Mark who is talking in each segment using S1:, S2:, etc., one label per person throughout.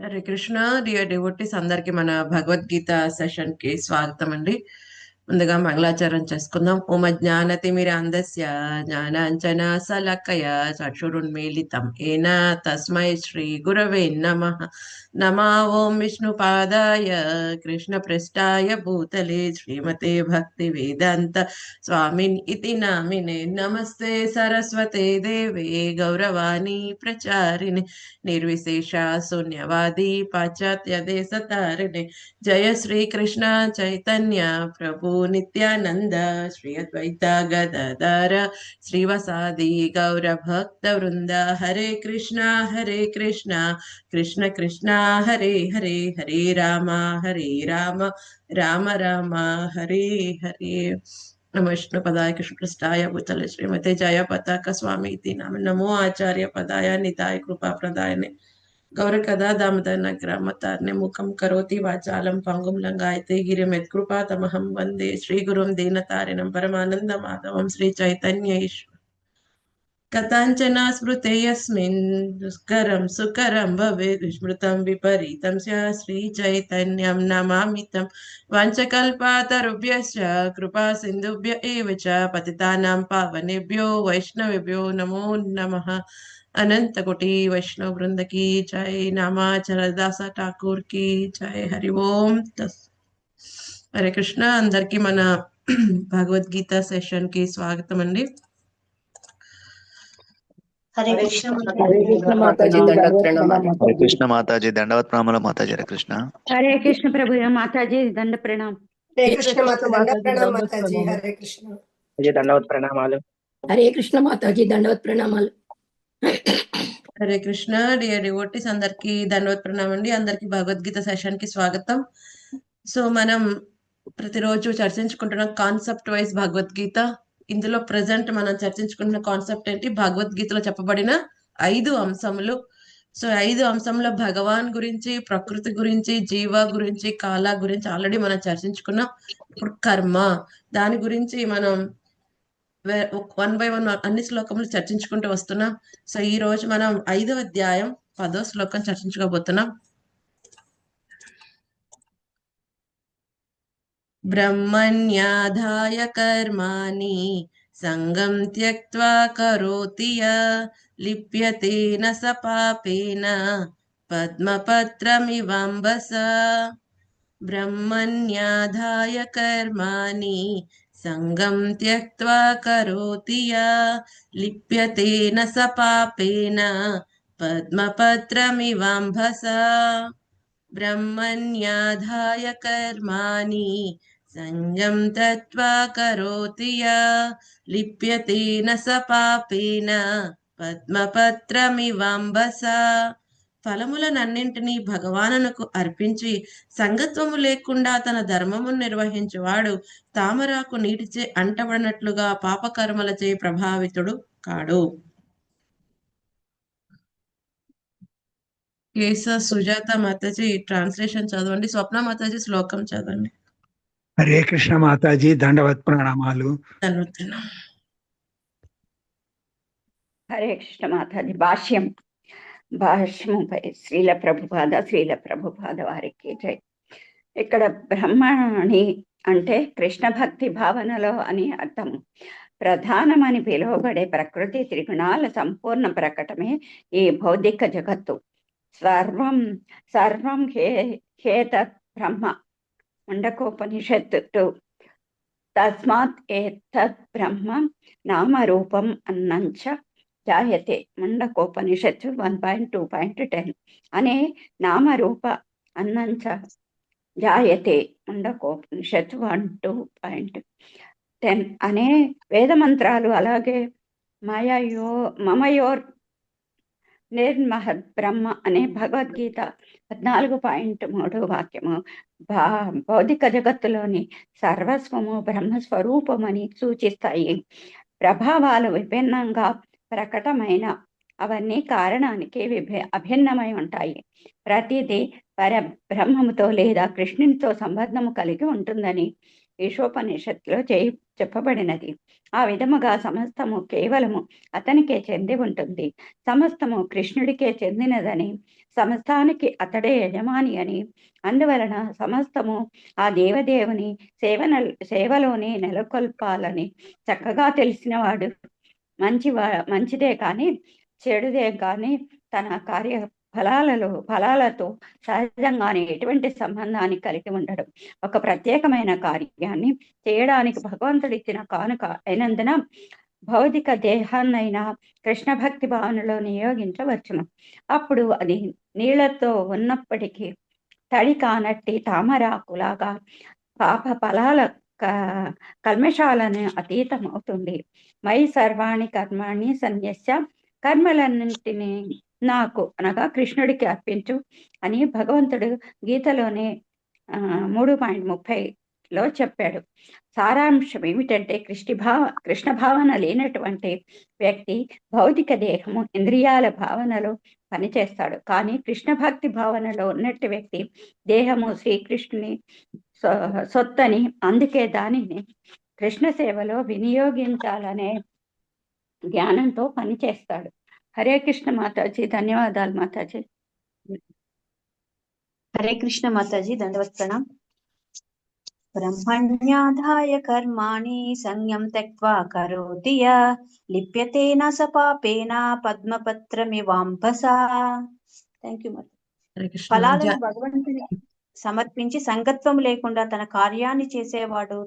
S1: Hare Krishna. Dear devotees అందరికి మన Bhagavad Gita session కి స్వాగతం అండి. ముందుగా మంగళాచరణ చేసుకుందాం. ఓమ జ్ఞానతిమిరాంధస్య జ్ఞానాంజన శలాకయ చక్షురున్మీలితం ఏన తస్మై శ్రీ గురవే నమః. నమా ఓం విష్ణుపాదాయ కృష్ణ పృష్ఠాయ భూతలే శ్రీమతే భక్తి వేదాంత స్వామిన్ ఇతి నామినే. నమస్తే సరస్వతే దేవే గౌరవాణి ప్రచారిణి నిర్విశేష శూన్యవాది పాశ్చాత్య దేశ తారిణి. జయ శ్రీ కృష్ణ చైతన్య ప్రభు నిత్యానంద శ్రీ అద్వైత గదాధర శ్రీవసాది గౌర భక్త వృంద. హరే కృష్ణ కృష్ణ కృష్ణ హరే హరే, హరే రామ రామ రామ హరే హరే. నమ విష్ణు పదాయ కృష్ణ పృష్ఠాయ భూతలే శ్రీమతే జయ పతాక స్వామి ఇతి నామ. నమో ఆచార్య పదాయ నితాయ కృపా ప్రదాయనే గౌర కథా దామోదర గ్రామతార్నే ముఖం కరోతి వాచాలం పంగుం లంగాయతే గిరిం యత్కృపా తమహం వందే శ్రీ గురుం దీనతారిణం పరమానంద మాధవం శ్రీ చైతన్య ఈశ్వర. కథంచన స్మృతే యస్మిన్ దుష్కరం సుకరం భవేత్ విస్మృతం విపరీతం స్యాత్ శ్రీ చైతన్యం నమామి తం. వంచకల్పాతరుభ్యశ్చ కృపా సింధుభ్య ఏవ చ పతితానాం పావనేభ్యో వైష్ణవేభ్యో నమో నమః. अनंत कोटि वैष्णव वृंद की जय. నామాచరదాస ఠాకూర్ की जय. हरि ओम హరే కృష్ణ. అందరికి మన భగవద్గీత సెషన్ కి స్వాగతం అండి.
S2: హరే కృష్ణ
S3: హరే కృష్ణ మాతాజీ దండవత్ ప్రణామాలు.
S4: హరే కృష్ణ మాతాజీ దండవత్ ప్రణామాలు మాతాజీ. హరే కృష్ణ.
S5: హరే కృష్ణ ప్రభు మాతాజీ దండ ప్రణామ్.
S2: హరే కృష్ణ ప్రణామ్ మాతాజీ. హరే కృష్ణ
S3: దండవత్ ప్రణామాలు. హరే కృష్ణ మాతాజీ దండవత్ ప్రణామాలు.
S1: హరే కృష్ణ. డియర్ డివోటీస్ అందరికి దండవత్ ప్రణామం అండి. అందరికి భగవద్గీత సెషన్ కి స్వాగతం. సో మనం ప్రతిరోజు చర్చించుకుంటున్న కాన్సెప్ట్ వైజ్ భగవద్గీత. ఇందులో ప్రజెంట్ మనం చర్చించుకుంటున్న కాన్సెప్ట్ ఏంటి? భగవద్గీతలో చెప్పబడిన 5 అంశములు. సో 5 అంశంలో భగవాన్ గురించి, ప్రకృతి గురించి, జీవ గురించి, కాల గురించి ఆల్రెడీ మనం చర్చించుకున్నాం. ఇప్పుడు కర్మ, దాని గురించి మనం 1 by 1 అన్ని శ్లోకములు చర్చించుకుంటూ వస్తున్నాం. సో ఈ రోజు మనం 5వ అధ్యాయం 10వ శ్లోకం చర్చించుకోబోతున్నాం. బ్రహ్మణ్యాధాయ కర్మాణి సంగం త్యక్త్వా కరోతి యః లిప్యతేన స పాపేన పద్మపత్రమివాంబసా. బ్రహ్మణ్యాధాయ కర్మాణి సంగం త్యక్త్వా కరోతి యః లిప్యతేన స పాపేన పద్మపత్రమివాంబసా. బ్రహ్మణ్యాధాయ కర్మాణి సంగం త్యక్త్వా కరోతి యః లిప్యతేన స పాపేన పద్మపత్రమివాంబసా. ఫలములనన్నింటినీ భగవానునకు అర్పించి సంగత్వము లేకుండా తన ధర్మమును నిర్వహించువాడు తామరాకు నీటిచే అంటబడినట్లుగా పాపకర్మలచే ప్రభావితుడు కాడు. కేశ సుజాత మాతాజీ ట్రాన్స్లేషన్ చదవండి. స్వప్న మాతాజీ శ్లోకం చదవండి.
S6: హరే కృష్ణ మాతాజీ దండవత్ ప్రణామాలు.
S5: హరే కృష్ణ మాతాజీ. భాష్యముపై శ్రీల ప్రభుపాద వారికి జై. ఇక్కడ బ్రహ్మణి అంటే కృష్ణ భక్తి భావనలో అని అర్థం. ప్రధానమని పిలువబడే ప్రకృతి త్రిగుణాల సంపూర్ణ ప్రకటమే ఈ భౌతిక జగత్తు. సర్వం హేతత్ బ్రహ్మ ముండకోపనిషత్తు. తస్మాత్ ఏతత్ బ్రహ్మ నామరూపం అన్నంచ జాయతే. ముండకోపనిషత్తు 1.2.10 అనే నామరూప అన్నంచ జాయతే. ముండకోపనిషత్తు 1.2.10 అనే వేద మంత్రాలు, అలాగే మమయోర్ నిర్మహద్ బ్రహ్మ అనే భగవద్గీత 14.3 వాక్యము భౌతిక జగత్తులోని సర్వస్వము బ్రహ్మస్వరూపమని సూచిస్తాయి. ప్రభావాలు విభిన్నంగా ప్రకటమైన అవన్నీ కారణానికి అభిన్నమై ఉంటాయి. ప్రతిదీ పరబ్రహ్మముతో లేదా కృష్ణునితో సంబంధము కలిగి ఉంటుందని ఈశోపనిషత్తులో చెప్పబడినది. ఆ విధముగా సమస్తము కేవలము అతనికే చెంది ఉంటుంది. సమస్తము కృష్ణుడికే చెందినదని, సమస్తానికి అతడే యజమాని అని, అందువలన సమస్తము ఆ దేవదేవుని సేవలోనే నెలకొల్పాలని చక్కగా తెలిసినవాడు మంచిదే కానీ చెడుదే కానీ తన ఫలాలతో సహజంగానే ఎటువంటి సంబంధాన్ని కలిగి ఉండడం. ఒక ప్రత్యేకమైన కార్యాన్ని చేయడానికి భగవంతుడిచ్చిన కానుక అయినందున భౌతిక దేహాన్నైనా కృష్ణ భక్తి భావనలో నియోగించవచ్చును. అప్పుడు అది నీళ్లతో ఉన్నప్పటికీ తడి కానట్టి తామరాకులాగా పాప ఫలాల కల్మషాలను అతీతం అవుతుంది. మై సర్వాణి కర్మాణి సన్యస్య, కర్మలన్నింటినీ నాకు అనగా కృష్ణుడికి అర్పించు అని భగవంతుడు గీతలోనే 3:30లో చెప్పాడు. సారాంశం ఏమిటంటే కృష్ణ భావన లేనటువంటి వ్యక్తి భౌతిక దేహము ఇంద్రియాల భావనలో పనిచేస్తాడు. కానీ కృష్ణ భక్తి భావనలో ఉన్నట్టు వ్యక్తి దేహము శ్రీకృష్ణుని సొత్తని, అందుకే దానిని కృష్ణ సేవలో వినియోగించాలనే జ్ఞానంతో పనిచేస్తాడు. హరే కృష్ణ మాతాజీ. ధన్యవాదాలు మాతాజీ.
S7: హరే కృష్ణ మాతాజీ. దండవత్ ప్రణామ్. బ్రహ్మణ్యాధాయ కర్మాణి సంయం త్యక్త్వా కరోతి యః లిప్యతే న స పాపేన పద్మపత్రమివాంబసా. థ్యాంక్ యూ మాతాజీ.
S1: హరే కృష్ణ.
S7: ఫలాలను భగవంతునికి సమర్పించి సంగత్వం లేకుండా తన కార్యాన్ని చేసేవాడు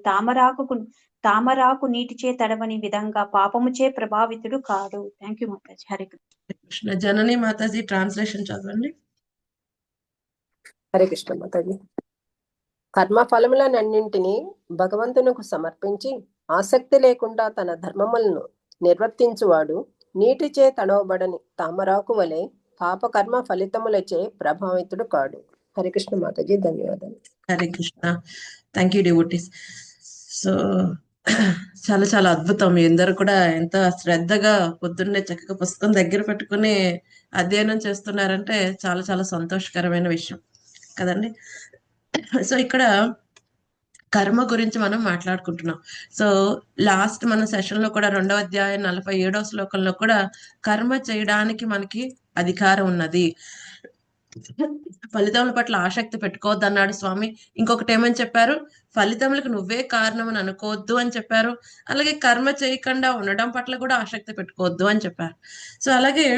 S7: తామరాకు నీటిచే తడవని విధంగా పాపముచే ప్రభావితుడు కాడు. థ్యాంక్ యూ మాతాజీ. హరే
S1: కృష్ణ. జనని మాతాజీ ట్రాన్స్లేషన్ చదవండి.
S8: హరే కృష్ణ మాతాజీ. కర్మ ఫలములనన్నింటినీ భగవంతునకు సమర్పించి ఆసక్తి లేకుండా తన ధర్మములను నిర్వర్తించువాడు నీటిచే తడవబడని తామరాకు వలె పాపకర్మ ఫలితములచే ప్రభావితుడు కాడు. హరే కృష్ణ మాతాజీ. ధన్యవాదాలు.
S1: Hare Krishna. Thank you devotees. So చాలా చాలా అద్భుతం. మీ అందరూ కూడా ఎంత శ్రద్ధగా పొద్దున్నే చక్కగా పుస్తకం దగ్గర పెట్టుకుని అధ్యయనం చేస్తున్నారంటే చాలా చాలా సంతోషకరమైన విషయం కదండి. సో ఇక్కడ కర్మ గురించి మనం మాట్లాడుకుంటున్నాం. సో లాస్ట్ మన సెషన్ లో కూడా 2వ అధ్యాయం 47వ శ్లోకంలో కూడా కర్మ చేయడానికి మనకి అధికారం ఉన్నది, ఫలితముల పట్ల ఆసక్తి పెట్టుకోవద్దు అన్నాడు స్వామి. ఇంకొకటి ఏమని చెప్పారు? ఫలితములకు నువ్వే కారణం అని అనుకోవద్దు అని చెప్పారు. అలాగే కర్మ చేయకుండా ఉండడం పట్ల కూడా ఆసక్తి పెట్టుకోవద్దు అని చెప్పారు. సో అలాగే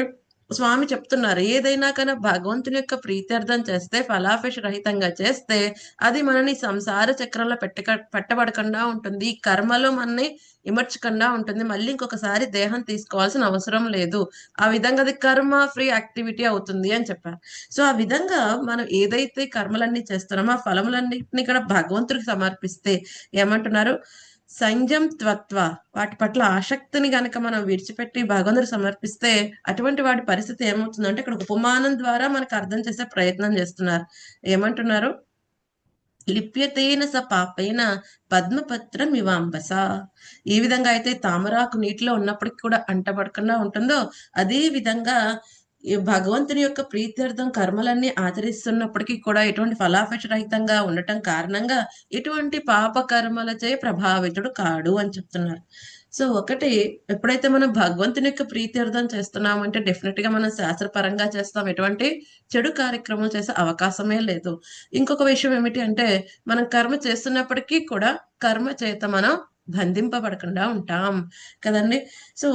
S1: స్వామి చెప్తున్నారు, ఏదైనా కన్నా భగవంతుని యొక్క ప్రీత్యర్థం చేస్తే, ఫలాపేక్ష రహితంగా చేస్తే అది మనని సంసార చక్రంలో పెట్టబడకుండా ఉంటుంది, కర్మలో మనని ఇమర్చకుండా ఉంటుంది, మళ్ళీ ఇంకొకసారి దేహం తీసుకోవాల్సిన అవసరం లేదు. ఆ విధంగా అది కర్మ ఫ్రీ యాక్టివిటీ అవుతుంది అని చెప్పారు. సో ఆ విధంగా మనం ఏదైతే కర్మలన్నీ చేస్తున్నామో ఆ ఫలములన్నింటినీ కూడా భగవంతుడికి సమర్పిస్తే ఏమంటున్నారు? సంజం త్వత్వ, వాటి పట్ల ఆసక్తిని గనక మనం విడిచిపెట్టి భగవంతుడు సమర్పిస్తే అటువంటి వాటి పరిస్థితి ఏమవుతుందంటే ఇక్కడ ఉపమానం ద్వారా మనకు అర్థం చేసే ప్రయత్నం చేస్తున్నారు. ఏమంటున్నారు? లిప్యతేన స పాపైన పద్మపత్రం ఇవాంబస. ఏ విధంగా అయితే తామరాకు నీటిలో ఉన్నప్పటికీ కూడా అంటబడకుండా ఉంటుందో అదే విధంగా భగవంతుని యొక్క ప్రీత్యర్థం కర్మలన్నీ ఆచరిస్తున్నప్పటికీ కూడా ఎటువంటి ఫలాపేక్ష రహితంగా ఉండటం కారణంగా ఎటువంటి పాప కర్మలచే ప్రభావితుడు కాడు అని చెప్తున్నారు. సో ఒకటి, ఎప్పుడైతే మనం భగవంతుని యొక్క ప్రీత్యర్థం చేస్తున్నామంటే డెఫినెట్ గా మనం శాస్త్రపరంగా చేస్తాం, ఎటువంటి చెడు కార్యక్రమాలు చేసే అవకాశమే లేదు. ఇంకొక విషయం ఏమిటి అంటే మనం కర్మ చేస్తున్నప్పటికీ కూడా కర్మ చేత మనం బంధింపబడకుండా ఉంటాం కదండి. సో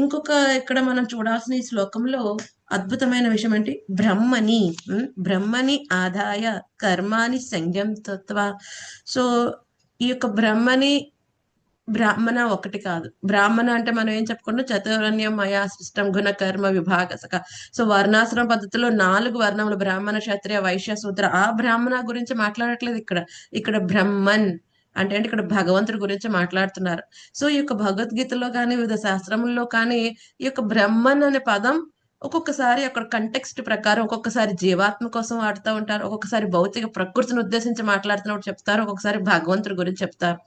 S1: ఇంకొక ఇక్కడ మనం చూడాల్సిన ఈ శ్లోకంలో అద్భుతమైన విషయం ఏంటి? బ్రహ్మని ఆదాయ కర్మాని సంజం తత్వ. సో ఈ యొక్క బ్రాహ్మణ ఒకటి కాదు. బ్రాహ్మణ అంటే మనం ఏం చెప్పుకుంటాం? చతుర్వర్ణ్యం మయా సృష్టం గుణ కర్మ విభాగసక. సో వర్ణాశ్రమ పద్ధతిలో 4 వర్ణములు, బ్రాహ్మణ క్షత్రియ వైశ్య శూద్ర. ఆ బ్రాహ్మణ గురించి మాట్లాడట్లేదు ఇక్కడ బ్రహ్మన్ అంటే ఇక్కడ భగవంతుడి గురించి మాట్లాడుతున్నారు. సో ఈ యొక్క భగవద్గీతలో కానీ వివిధ శాస్త్రముల్లో కానీ ఈ యొక్క బ్రహ్మన్ అనే పదం ఒక్కొక్కసారి అక్కడ కంటెక్స్ట్ ప్రకారం ఒక్కొక్కసారి జీవాత్మ కోసం వాడుతూ ఉంటారు, ఒక్కొక్కసారి భౌతిక ప్రకృతిని ఉద్దేశించి మాట్లాడుతున్నప్పుడు చెప్తారు, ఒక్కొక్కసారి భగవంతుడి గురించి చెప్తారు.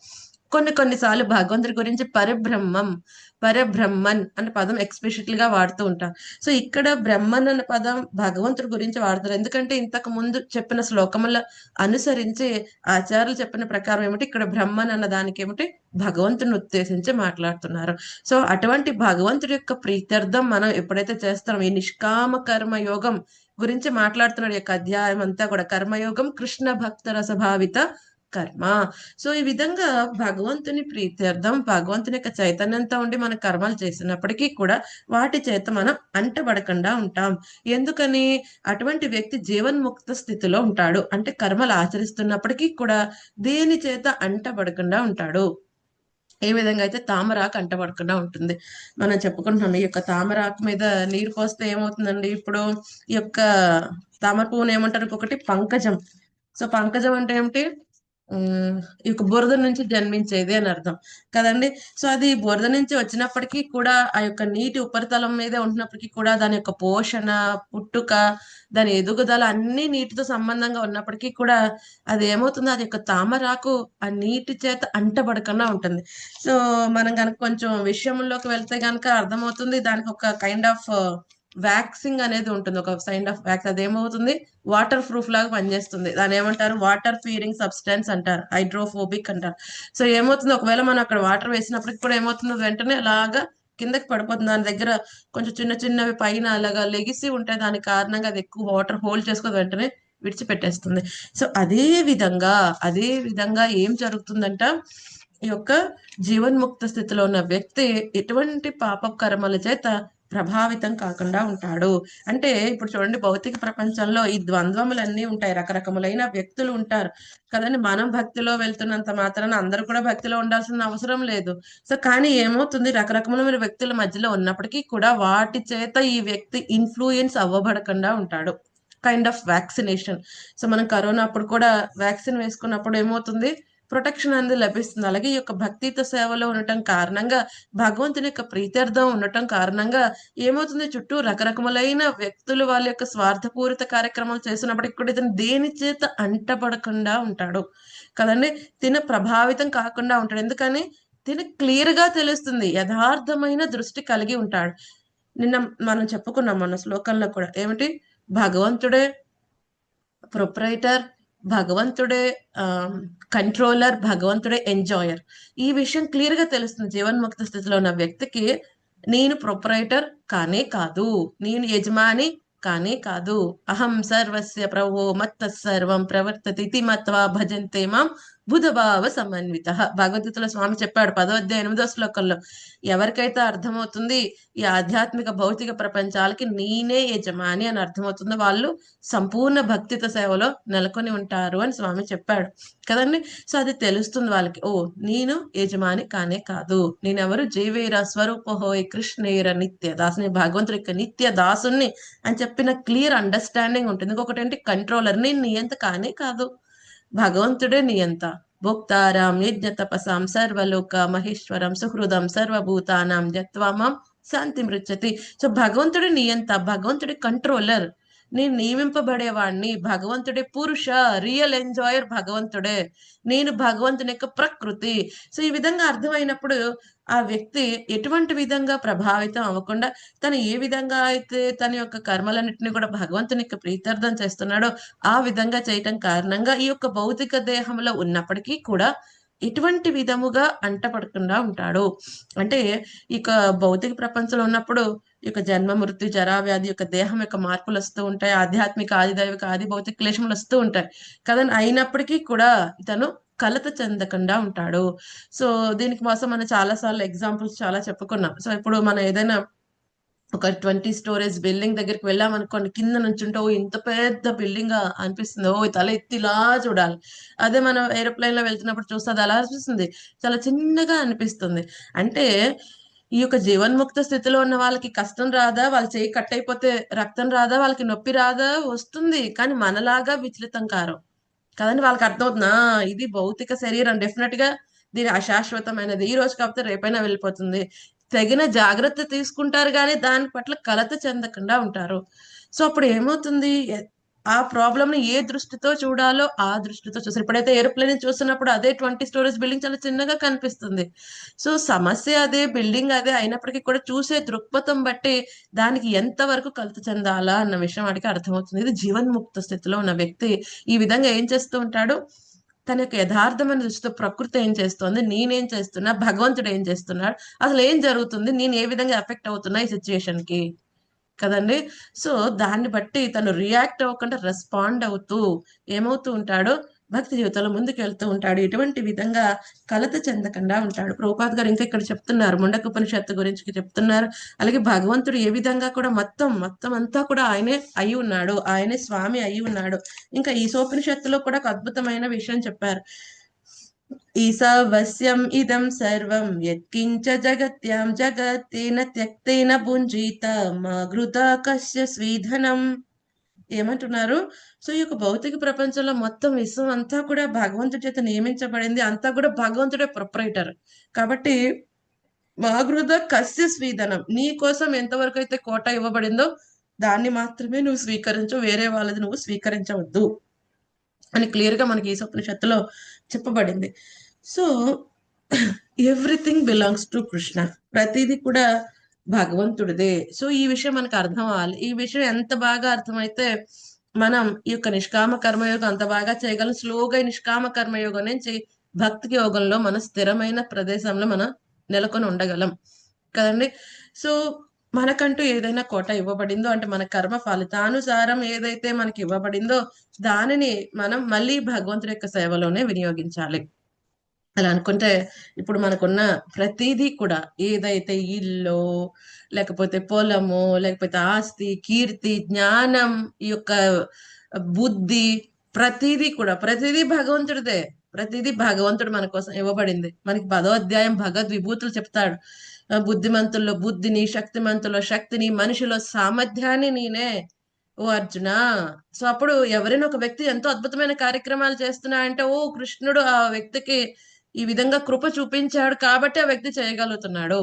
S1: కొన్నిసార్లు భగవంతుడి గురించి పరబ్రహ్మన్ అనే పదం ఎక్స్ప్లిసిట్ గా వాడుతూ ఉంటారు. సో ఇక్కడ బ్రహ్మన్ అనే పదం భగవంతుడి గురించి వాడతారు. ఎందుకంటే ఇంతకు ముందు చెప్పిన శ్లోకముల అనుసరించి ఆచార్యులు చెప్పిన ప్రకారం ఏమిటి, ఇక్కడ బ్రహ్మన్ అన్న దానికి ఏమిటి, భగవంతుని ఉద్దేశించి మాట్లాడుతున్నారు. సో అటువంటి భగవంతుడి యొక్క ప్రీత్యర్థం మనం ఎప్పుడైతే చేస్తాం, ఈ నిష్కామ కర్మ యోగం గురించి మాట్లాడుతున్నాడు. ఈ యొక్క అధ్యాయం అంతా కూడా కర్మయోగం కృష్ణ భక్త రసభావిత కర్మ. సో ఈ విధంగా భగవంతుని ప్రీత్యర్థం, భగవంతుని యొక్క చైతన్యంతో ఉండి మన కర్మలు చేసినప్పటికీ కూడా వాటి చేత మనం అంటబడకుండా ఉంటాం. ఎందుకని? అటువంటి వ్యక్తి జీవన్ముక్త స్థితిలో ఉంటాడు. అంటే కర్మలు ఆచరిస్తున్నప్పటికీ కూడా దేని చేత అంటబడకుండా ఉంటాడు. ఏ విధంగా అయితే తామరాకు అంటబడకుండా ఉంటుంది. మనం చెప్పుకుంటున్నాం, ఈ యొక్క తామరాకు మీద నీరు పోస్తే ఏమవుతుందండి? ఇప్పుడు ఈ యొక్క తామర పువ్వును ఏమంటారు? ఇంకొకటి పంకజం. సో పంకజం అంటే ఏమిటి? ఈ యొక్క బురద నుంచి జన్మించేది అని అర్థం కదండి. సో అది బురద నుంచి వచ్చినప్పటికీ కూడా ఆ యొక్క నీటి ఉపరితలం మీదే ఉంటున్నప్పటికీ కూడా దాని యొక్క పోషణ, పుట్టుక, దాని ఎదుగుదల అన్ని నీటితో సంబంధంగా ఉన్నప్పటికీ కూడా అది ఏమవుతుంది, అది యొక్క తామరాకు ఆ నీటి చేత అంటబడకుండా ఉంటుంది. సో మనం కనుక కొంచెం విషయంలోకి వెళ్తే కనుక అర్థమవుతుంది, దానికి ఒక కైండ్ ఆఫ్ వ్యాక్సింగ్ అనేది ఉంటుంది, ఒక కైండ్ ఆఫ్ వ్యాక్స్. అదేమవుతుంది, వాటర్ ప్రూఫ్ లాగా పనిచేస్తుంది. దాని ఏమంటారు, వాటర్ ఫీరింగ్ సబ్స్టెన్స్ అంటారు, హైడ్రోఫోబిక్ అంటారు. సో ఏమవుతుంది, ఒకవేళ మనం అక్కడ వాటర్ వేసినప్పటికి కూడా ఏమవుతుంది, వెంటనే అలాగా కిందకి పడిపోతుంది. దాని దగ్గర కొంచెం చిన్నవి పైన అలాగా లెగిసి ఉంటే దాని కారణంగా అది ఎక్కువ వాటర్ హోల్డ్ చేసుకొని వెంటనే విడిచిపెట్టేస్తుంది. సో అదే విధంగా ఏం జరుగుతుందంట, ఈ యొక్క జీవన్ముక్త స్థితిలో ఉన్న వ్యక్తి ఎటువంటి పాప కర్మల చేత ప్రభావితం కాకుండా ఉంటాడు. అంటే ఇప్పుడు చూడండి, భౌతిక ప్రపంచంలో ఈ ద్వంద్వములన్నీ ఉంటాయి, రకరకములైన వ్యక్తులు ఉంటారు కదండి. మనం భక్తిలో వెళ్తున్నంత మాత్రాన అందరూ కూడా భక్తిలో ఉండాల్సిన అవసరం లేదు. సో కానీ ఏమవుతుంది, రకరకములైన వ్యక్తుల మధ్యలో ఉన్నప్పటికీ కూడా వాటి చేత ఈ వ్యక్తి ఇన్ఫ్లుయెన్స్ అవ్వబడకుండా ఉంటాడు. Kind of vaccination. సో మనం కరోనా అప్పుడు కూడా వ్యాక్సిన్ వేసుకున్నప్పుడు ఏమవుతుంది, ప్రొటెక్షన్ అనేది లభిస్తుంది. అలాగే ఈ యొక్క భక్తితో సేవలో ఉండటం కారణంగా, భగవంతుని యొక్క ప్రీత్యర్థం ఉండటం కారణంగా ఏమవుతుంది, చుట్టూ రకరకములైన వ్యక్తులు వాళ్ళ యొక్క స్వార్థపూరిత కార్యక్రమాలు చేస్తున్నప్పటికీ కూడా ఇతను దేని చేత అంటపడకుండా ఉంటాడు కదండి. తిన ప్రభావితం కాకుండా ఉంటాడు. ఎందుకని? తిన క్లియర్ గా తెలుస్తుంది, యథార్థమైన దృష్టి కలిగి ఉంటాడు. నిన్న మనం చెప్పుకున్నాం మన శ్లోకంలో కూడా, ఏమిటి, భగవంతుడే ప్రొప్రైటర్, భగవంతుడే కంట్రోలర్, భగవంతుడే ఎంజాయర్. ఈ విషయం క్లియర్ గా తెలుస్తుంది జీవన్ముక్త స్థితిలో ఉన్న వ్యక్తికి. నేను ప్రొప్రైటర్ కానే కాదు, నేను యజమాని కానే కాదు. అహం సర్వస్య ప్రభో మత్త సర్వం ప్రవర్తతి మత్వా భజంతే మాం బుధభావ సమన్విత. భగవద్గీతలో స్వామి చెప్పాడు 10వ అధ్యాయం 8వ శ్లోకంలో, ఎవరికైతే అర్థమవుతుంది ఈ ఆధ్యాత్మిక భౌతిక ప్రపంచాలకి నేనే యజమాని అని అర్థమవుతుందో వాళ్ళు సంపూర్ణ భక్తిత సేవలో నెలకొని ఉంటారు అని స్వామి చెప్పాడు కదండి. సో అది తెలుస్తుంది వాళ్ళకి, ఓ నేను యజమాని కానే కాదు, నేనెవరు, జీవేర స్వరూపహోయ్ కృష్ణేర నిత్య దాసుని, భగవంతుడి యొక్క నిత్య దాసుని అని చెప్పిన క్లియర్ అండర్స్టాండింగ్ ఉంటుంది. ఇంకొకటి ఏంటి, కంట్రోలర్, నేను నియంత కానే కాదు, భగవంతుడే నియంత. భోక్తారాం యజ్ఞ తపసాం సర్వలోక మహేశ్వరం సుహృదం సర్వభూతానాం జత్వా మాం శాంతి మృచ్చతి. సో భగవంతుడి నియంత, భగవంతుడి కంట్రోలర్, నేను నియమింపబడేవాడిని. భగవంతుడే పురుష, రియల్ ఎంజాయర్ భగవంతుడే, నేను భగవంతుని యొక్క ప్రకృతి. సో ఈ విధంగా అర్థమైనప్పుడు ఆ వ్యక్తి ఎటువంటి విధంగా ప్రభావితం అవ్వకుండా, తను ఏ విధంగా అయితే తన యొక్క కర్మలన్నింటినీ కూడా భగవంతుని యొక్క ప్రీత్యర్థం చేస్తున్నాడో ఆ విధంగా చేయటం కారణంగా ఈ యొక్క భౌతిక దేహంలో ఉన్నప్పటికీ కూడా ఎటువంటి విధముగా అంటపడకుండా ఉంటాడు. అంటే ఇక భౌతిక ప్రపంచంలో ఉన్నప్పుడు ఈ యొక్క జన్మ మృత్యు జరా వ్యాధి యొక్క దేహం యొక్క మార్పులు వస్తూ ఉంటాయి, ఆధ్యాత్మిక ఆది దైవిక ఆది భౌతిక క్లేశములు వస్తూ ఉంటాయి కదండి. అయినప్పటికీ కూడా ఇతను కలత చెందకుండా ఉంటాడు. సో దీనికి కోసం మనం చాలా సార్లు ఎగ్జాంపుల్స్ చాలా చెప్పుకున్నాం. సో ఇప్పుడు మనం ఏదైనా ఒక 20 స్టోరేజ్ బిల్డింగ్ దగ్గరికి వెళ్ళాం అనుకోండి, కింద నుంచి ఉంటే ఓ ఇంత పెద్ద బిల్డింగ్ అనిపిస్తుంది, ఓ తల ఎత్తిలా చూడాలి. అదే మనం ఏరోప్లేన్ లో వెళ్తున్నప్పుడు చూస్తే అది అలా అనిపిస్తుంది, చాలా చిన్నగా అనిపిస్తుంది. అంటే ఈ యొక్క జీవన్ముక్త స్థితిలో ఉన్న వాళ్ళకి కష్టం రాదా, వాళ్ళ చేయి కట్ అయిపోతే రక్తం రాదా, వాళ్ళకి నొప్పి రాదా, వస్తుంది. కానీ మనలాగా విచలితం కారం కదండి. వాళ్ళకి అర్థమవుతుందా, ఇది భౌతిక శరీరం, డెఫినెట్ గా దీని అశాశ్వతమైనది, ఈ రోజు కాకపోతే రేపైనా వెళ్ళిపోతుంది. తగిన జాగ్రత్త తీసుకుంటారు కానీ దాని పట్ల కలత చెందకుండా ఉంటారు. సో అప్పుడు ఏమవుతుంది, ఆ ప్రాబ్లమ్ ని ఏ దృష్టితో చూడాలో ఆ దృష్టితో చూస్తారు. ఇప్పుడైతే ఏరోప్లేన్ చూస్తున్నప్పుడు అదే 20 స్టోరీస్ బిల్డింగ్ చాలా చిన్నగా కనిపిస్తుంది. సో సమస్య అదే, బిల్డింగ్ అదే అయినప్పటికీ కూడా చూసే దృక్పథం బట్టి దానికి ఎంత వరకు కలుత చెందాలా అన్న విషయం వాడికి అర్థమవుతుంది. ఇది జీవన్ముక్త స్థితిలో ఉన్న వ్యక్తి ఈ విధంగా ఏం చేస్తూ ఉంటాడు, తన యొక్క యథార్థమైన దృష్టితో ప్రకృతి ఏం చేస్తోంది, నేనేం చేస్తున్నా, భగవంతుడు ఏం చేస్తున్నాడు, అసలు ఏం జరుగుతుంది, నేను ఏ విధంగా ఎఫెక్ట్ అవుతున్నా ఈ సిచ్యుయేషన్ కి కదండి. సో దాన్ని బట్టి తను రియాక్ట్ అవ్వకుండా రెస్పాండ్ అవుతూ ఏమవుతూ ఉంటాడో భక్తి జీవితంలో ముందుకు వెళ్తూ ఉంటాడు. ఎటువంటి విధంగా కలత చెందకుండా ఉంటాడు. ప్రభుపాద్ గారు ఇంకా ఇక్కడ చెప్తున్నారు, ముండకోపనిషత్తు గురించి చెప్తున్నారు. అలాగే భగవంతుడు ఏ విధంగా కూడా మొత్తం అంతా కూడా ఆయనే అయి ఉన్నాడు, ఆయనే స్వామి అయి ఉన్నాడు. ఇంకా ఈశోపనిషత్తులో కూడా ఒక అద్భుతమైన విషయం చెప్పారు. ఈశావస్యం ఇదం సర్వం యత్కించ జగత్యాం జగత్తేన త్యక్తేన భుంజీత మా ఘృత కస్య స్వీధనం. ఏమంటున్నారు, సో ఈ యొక్క భౌతిక ప్రపంచంలో మొత్తం విశ్వం అంతా కూడా భగవంతుడి చేత నియమించబడింది, అంతా కూడా భగవంతుడే ప్రొపరైటర్. కాబట్టి మా ఘృత కస్య స్వీధనం, నీ కోసం ఎంతవరకు అయితే కోట ఇవ్వబడిందో దాన్ని మాత్రమే నువ్వు స్వీకరించు, వేరే వాళ్ళది నువ్వు స్వీకరించవద్దు అని క్లియర్ గా మనకి ఈశోపనిషత్తులో చెప్పబడింది. So everything belongs to Krishna, ప్రతిదీ కూడా భగవంతుడిదే. సో ఈ విషయం మనకు అర్థం అవ్వాలి. ఈ విషయం ఎంత బాగా అర్థమైతే మనం ఈ యొక్క నిష్కామ కర్మయోగం అంత బాగా చేయగలం. స్లోగా నిష్కామ కర్మయోగం నుంచి భక్తి యోగంలో మన స్థిరమైన ప్రదేశంలో మనం నెలకొని ఉండగలం కదండి. సో మనకంటూ ఏదైనా కోట ఇవ్వబడిందో అంటే మన కర్మ ఫలితానుసారం ఏదైతే మనకి ఇవ్వబడిందో దానిని మనం మళ్ళీ భగవంతుడి యొక్క సేవలోనే వినియోగించాలి. అలా అనుకుంటే ఇప్పుడు మనకున్న ప్రతిదీ కూడా ఏదైతే ఇల్లు, లేకపోతే పొలము, లేకపోతే ఆస్తి, కీర్తి, జ్ఞానం, ఈ యొక్క బుద్ధి, ప్రతిదీ భగవంతుడిదే. ప్రతిదీ భగవంతుడు మన కోసం ఇవ్వబడింది. మనకి 10వ అధ్యాయం భగవద్ విభూతులు చెప్తాడు. బుద్ధిమంతుల్లో బుద్ధిని, శక్తిమంతుల్లో శక్తిని, మనిషిలో సామర్థ్యాన్ని నేనే ఓ అర్జున. సో అప్పుడు ఎవరైనా ఒక వ్యక్తి ఎంతో అద్భుతమైన కార్యక్రమాలు చేస్తున్నా అంటే ఓ కృష్ణుడు ఆ వ్యక్తికి ఈ విధంగా కృప చూపించాడు కాబట్టి ఆ వ్యక్తి చేయగలుగుతున్నాడు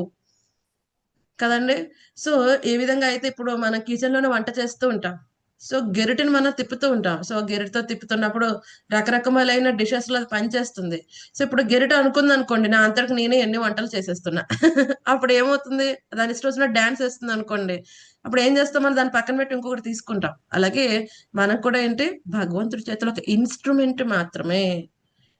S1: కదండి. సో ఏ విధంగా అయితే ఇప్పుడు మనం కిచెన్ లోనే వంట చేస్తూ ఉంటాం, సో గెరిటిని మనం తిప్పుతూ ఉంటాం. సో గెరిటితో తిప్పుతున్నప్పుడు రకరకములైన డిషెస్ లో పనిచేస్తుంది. సో ఇప్పుడు గెరిట అనుకుంది అనుకోండి, నా అంతటికి నేనే ఎన్ని వంటలు చేసేస్తున్నా అప్పుడు ఏమవుతుంది, దాని ఇష్టం వచ్చిన డాన్స్ వేస్తుంది అనుకోండి, అప్పుడు ఏం చేస్తాం, మనం దాన్ని పక్కన పెట్టి ఇంకొకటి తీసుకుంటాం. అలాగే మనకు కూడా ఏంటి, భగవంతుడి చేతిలో ఒక ఇన్స్ట్రుమెంట్ మాత్రమే.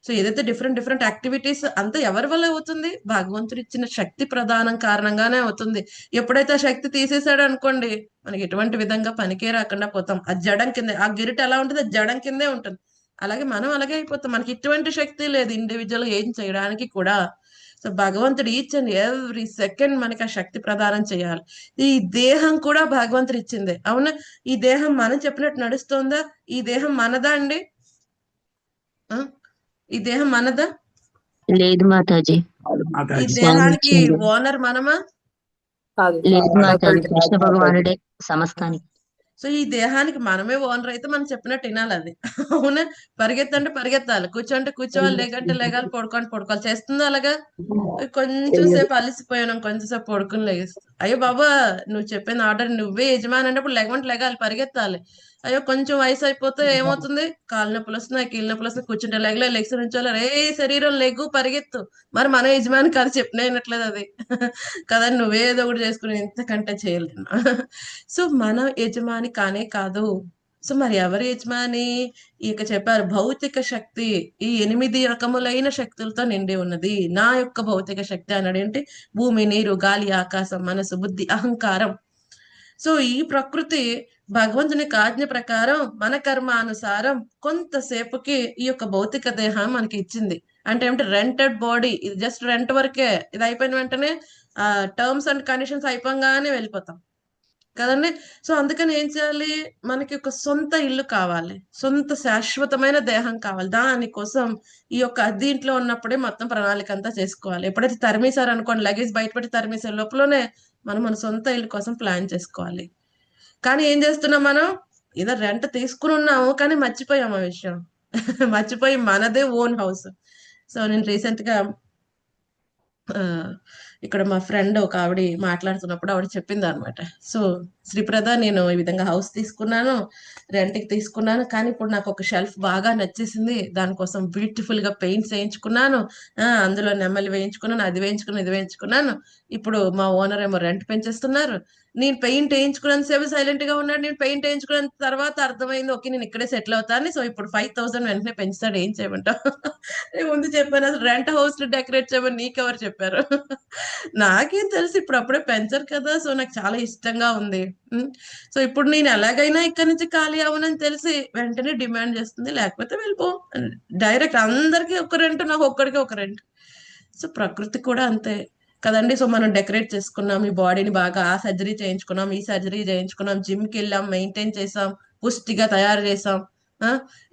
S1: సో ఏదైతే డిఫరెంట్ యాక్టివిటీస్ అంతా ఎవరి వల్ల అవుతుంది, భగవంతుడు ఇచ్చిన శక్తి ప్రదానం కారణంగానే అవుతుంది. ఎప్పుడైతే ఆ శక్తి తీసేసాడు అనుకోండి, మనకి ఎటువంటి విధంగా పనికే రాకుండా పోతాం. ఆ జడం కిందే, ఆ గిరిట ఎలా ఉంటుంది, జడం కిందే ఉంటుంది. అలాగే మనం అలాగే అయిపోతాం, మనకి ఎటువంటి శక్తి లేదు ఇండివిజువల్ ఏం చేయడానికి కూడా. సో భగవంతుడు ఈచ్ అండ్ ఎవ్రీ సెకండ్ మనకి ఆ శక్తి ప్రదానం చేయాలి. ఈ దేహం కూడా భగవంతుడు ఇచ్చిందే, అవునా? ఈ దేహం మనం చెప్పినట్టు నడుస్తుందా? ఈ దేహం మనదా అండి? ఈ దేహం మనదా?
S3: లేదు మాతాజీ.
S1: ఈ దేహానికి ఓనర్ మనమా?
S3: లేదు మాతాజీ, కృష్ణ భగవానుడే సమస్తానికి.
S1: సో ఈ దేహానికి మనమే ఓనర్ అయితే మనం చెప్పినట్టు వినాలి. అది అవునా? పరిగెత్తంటే పరిగెత్తాలి, కూర్చోంటే కూర్చోవాలి, లేకంటే లేగాలి, పడుకోవాలి. చేస్తుందా అలాగా? కొంచెం సేపు అలసిపోయాను, కొంచెం సేపు పడుకుని లేస్తాం. అయ్యో బాబా, నువ్వు చెప్పిన ఆర్డర్ నువ్వే యజమాని అంటే లేకపోతే లేగాలి, పరిగెత్తాలి. అయ్యో కొంచెం వయసు అయిపోతే ఏమవుతుంది, కాళ్ళ నొప్పులు వస్తున్నాయి, కీళ్ళ నొప్పులు వస్తున్నాయి, కూర్చుంటే లెగ్స్ నుంచోలే, రే శరీరం లెగ్గు పరిగెత్తు. మరి మన యజమాని కాదు, చెప్పిన అయినట్లేదు అది కదా, నువ్వే ఏదో ఒకటి చేసుకుని ఇంతకంటే చేయలేను. సో మన యజమాని కానే కాదు. సో మరి ఎవరి యజమాని? ఇక చెప్పారు, భౌతిక శక్తి ఈ 8 రకములైన శక్తులతో నిండి ఉన్నది. నా యొక్క భౌతిక శక్తి అన్నాడు ఏంటి, భూమి, నీరు, గాలి, ఆకాశం, మనసు, బుద్ధి, అహంకారం. సో ఈ ప్రకృతి భగవంతుని ఆజ్ఞ ప్రకారం మన కర్మానుసారం కొంతసేపుకి ఈ యొక్క భౌతిక దేహం మనకి ఇచ్చింది. అంటే ఏమిటి, రెంటెడ్ బాడీ. ఇది జస్ట్ రెంట్ వరకే. ఇది అయిపోయిన వెంటనే టర్మ్స్ అండ్ కండిషన్స్ అయిపోగానే వెళ్ళిపోతాం కదండి. సో అందుకని ఏం చేయాలి, మనకి ఒక సొంత ఇల్లు కావాలి, సొంత శాశ్వతమైన దేహం కావాలి. దానికోసం ఈ యొక్క దీంట్లో ఉన్నప్పుడే మొత్తం ప్రణాళిక అంతా చేసుకోవాలి. ఎప్పుడైతే తరిమేశారు అనుకోండి, లగేజ్ బయట పెట్టి తరిమేసే లోపలనే మనం మన సొంత ఇల్లు కోసం ప్లాన్ చేసుకోవాలి. కానీ ఏం చేస్తున్నాం మనం, ఏదో రెంట్ తీసుకుని ఉన్నాము కానీ మర్చిపోయాం ఆ విషయం మర్చిపోయి మనదే ఓన్ హౌస్. సో నేను రీసెంట్ గా ఇక్కడ మా ఫ్రెండ్ ఒక ఆవిడ మాట్లాడుతున్నప్పుడు ఆవిడ చెప్పింది అనమాట. సో శ్రీప్రద, నేను ఈ విధంగా హౌస్ తీసుకున్నాను, రెంట్కి తీసుకున్నాను, కానీ ఇప్పుడు నాకు ఒక షెల్ఫ్ బాగా నచ్చేసింది, దానికోసం బ్యూటిఫుల్ గా పెయింట్స్ వేయించుకున్నాను, అందులో నెమ్మలి వేయించుకున్నాను, అది వేయించుకున్నాను, ఇది వేయించుకున్నాను. ఇప్పుడు మా ఓనర్ ఏమో రెంట్ పెంచేస్తున్నారు. నేను పెయింట్ వేయించుకున్నంత సేపు సైలెంట్ గా ఉన్నాడు. నేను పెయింట్ వేయించుకున్న తర్వాత అర్థమైంది, ఓకే నేను ఇక్కడే సెటిల్ అవుతాను. సో ఇప్పుడు 5,000 వెంటనే పెంచుతాడు, ఏం చేయమంటావు? నేను ముందు చెప్పాను, అసలు రెంట్ హౌస్ డెకరేట్ చేయమని నీకెవరు చెప్పారు? నాకేం తెలుసు, ఇప్పుడు అప్పుడే పెంచరు కదా. సో నాకు చాలా ఇష్టంగా ఉంది. సో ఇప్పుడు నేను ఎలాగైనా ఇక్కడి నుంచి ఖాళీ అవ్వనని తెలిసి వెంటనే డిమాండ్ చేస్తుంది, లేకపోతే వెళ్ళిపో డైరెక్ట్. అందరికీ ఒక రెంట్, నాకు ఒక్కడికి ఒక రెంట్. సో ప్రకృతి కూడా అంతే కదండి. సో మనం డెకరేట్ చేసుకున్నాం, ఈ బాడీని బాగా ఆ సర్జరీ చేయించుకున్నాం, ఈ సర్జరీ చేయించుకున్నాం, జిమ్కి వెళ్ళాం, మెయింటైన్ చేసాం, పుష్టిగా తయారు చేసాం.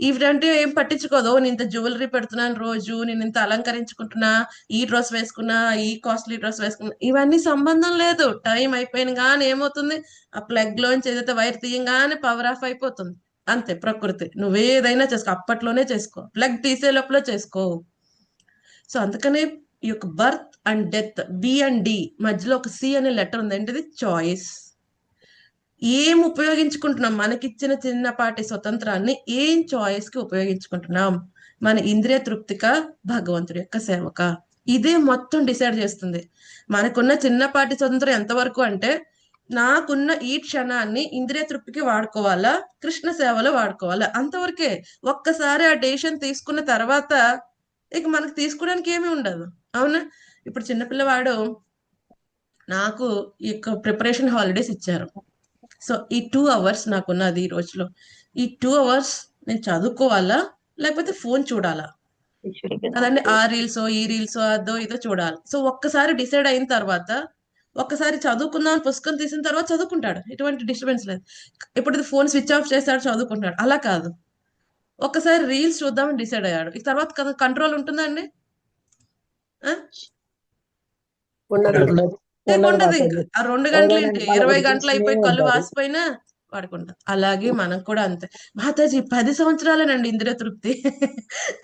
S1: ఇవంటే ఏం పట్టించుకోదు. నేను ఇంత జ్యువెలరీ పెడుతున్నాను రోజు, నేను ఇంత అలంకరించుకుంటున్నా, ఈ డ్రెస్ వేసుకున్నా, ఈ కాస్ట్లీ డ్రెస్ వేసుకున్నా, ఇవన్నీ సంబంధం లేదు. టైం అయిపోయిన కానీ ఏమవుతుంది, ఆ ప్లగ్ లోంచి ఏదైతే వైర్ తీయంగానే పవర్ ఆఫ్ అయిపోతుంది. అంతే ప్రకృతి. నువ్వేదైనా చేసుకో, అప్పట్లోనే చేసుకో, ప్లగ్ తీసే లోపల చేసుకో. సో అందుకనే ఈ యొక్క birth and death, B and D మధ్యలో ఒక సి అనే లెటర్ ఉంది. ఏంటిది? చాయిస్. ఏం ఉపయోగించుకుంటున్నాం? మనకిచ్చిన చిన్నపాటి స్వతంత్రాన్ని ఏం చాయిస్ కి ఉపయోగించుకుంటున్నాం? మన ఇంద్రియ తృప్తిక, భగవంతుడి యొక్క సేవక? ఇదే మొత్తం డిసైడ్ చేస్తుంది. మనకున్న చిన్నపాటి స్వతంత్రం ఎంతవరకు అంటే, నాకున్న ఈ క్షణాన్ని ఇంద్రియ తృప్తికి వాడుకోవాలా, కృష్ణ సేవలో వాడుకోవాలా, అంతవరకే. ఒక్కసారి ఆ డెసిషన్ తీసుకున్న తర్వాత ఇక మనకు తీసుకోవడానికి ఏమీ ఉండదు. అవునా? ఇప్పుడు చిన్నపిల్లవాడు, నాకు ఈ యొక్క ప్రిపరేషన్ హాలిడేస్ ఇచ్చారు. సో ఈ 2 hours నాకున్నది ఈ రోజులో. ఈ 2 hours నేను చదువుకోవాలా, లేకపోతే ఫోన్ చూడాలా? కదండి. ఆ రీల్స్, ఈ రీల్స్, అదో ఇదో చూడాలి. సో ఒక్కసారి డిసైడ్ అయిన తర్వాత, ఒక్కసారి చదువుకుందాం పుస్తకం తీసిన తర్వాత చదువుకుంటాడు, ఎటువంటి డిస్టర్బెన్స్ లేదు. ఇప్పుడు ఫోన్ స్విచ్ ఆఫ్ చేస్తాడు, చదువుకుంటాడు. అలా కాదు, ఒక్కసారి రీల్స్ చూద్దామని డిసైడ్ అయ్యాడు, ఈ తర్వాత కంట్రోల్ ఉంటుందండి? ఉండదు. ఇంకా ఆ 2 గంటలు ఏంటి, 20 గంటలు అయిపోయి కళ్ళు వాసిపోయినా వాడుకుంటా. అలాగే మనం కూడా అంతే. మాతాజీ 10 సంవత్సరాలేనండి ఇంద్రియ తృప్తి,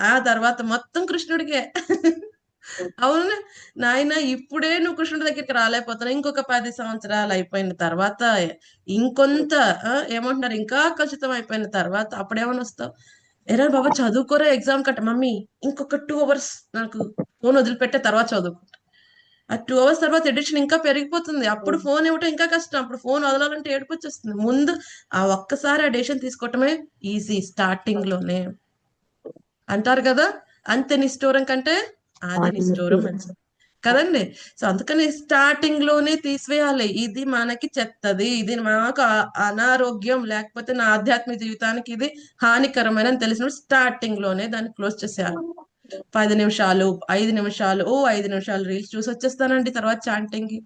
S1: ఆ తర్వాత మొత్తం కృష్ణుడికే. అవును నాయన, ఇప్పుడే నువ్వు కృష్ణుడి దగ్గరికి రాలేకపోతున్నావు, ఇంకొక 10 సంవత్సరాలు అయిపోయిన తర్వాత, ఇంకొంత ఏమంటున్నారు, ఇంకా కలుషితం అయిపోయిన తర్వాత అప్పుడేమని వస్తావు? ఎరా బాబా చదువుకోరా, ఎగ్జామ్ కట్ట. మమ్మీ ఇంకొక 2 hours నాకు ఫోన్ వదిలిపెట్టే తర్వాత చదువుకుంటా. ఆ 2 hours తర్వాత ఎడిక్షన్ ఇంకా పెరిగిపోతుంది. అప్పుడు ఫోన్ ఇవ్వటం ఇంకా కష్టం. అప్పుడు ఫోన్ వదలాలంటే ఏడుపు వచ్చేస్తుంది. ముందు ఆ ఒక్కసారి ఆ డెసిషన్ తీసుకోవటమే ఈజీ, స్టార్టింగ్ లోనే. అంటారు కదా, అంతే నిష్ఠూరం కంటే ఆది నిష్ఠూరం మంచిది కదండి. సో అందుకని స్టార్టింగ్ లోనే తీసివేయాలి. ఇది మనకి చెత్తది, ఇది మాకు అనారోగ్యం, లేకపోతే నా ఆధ్యాత్మిక జీవితానికి ఇది హానికరమైన తెలిసినప్పుడు స్టార్టింగ్ లోనే దాన్ని క్లోజ్ చేసేయాలి. 10 నిమిషాలు, 5 నిమిషాలు, 5 నిమిషాలు రీల్స్ చూసి వచ్చేస్తానండి. తర్వాత చాంటింగ్ కి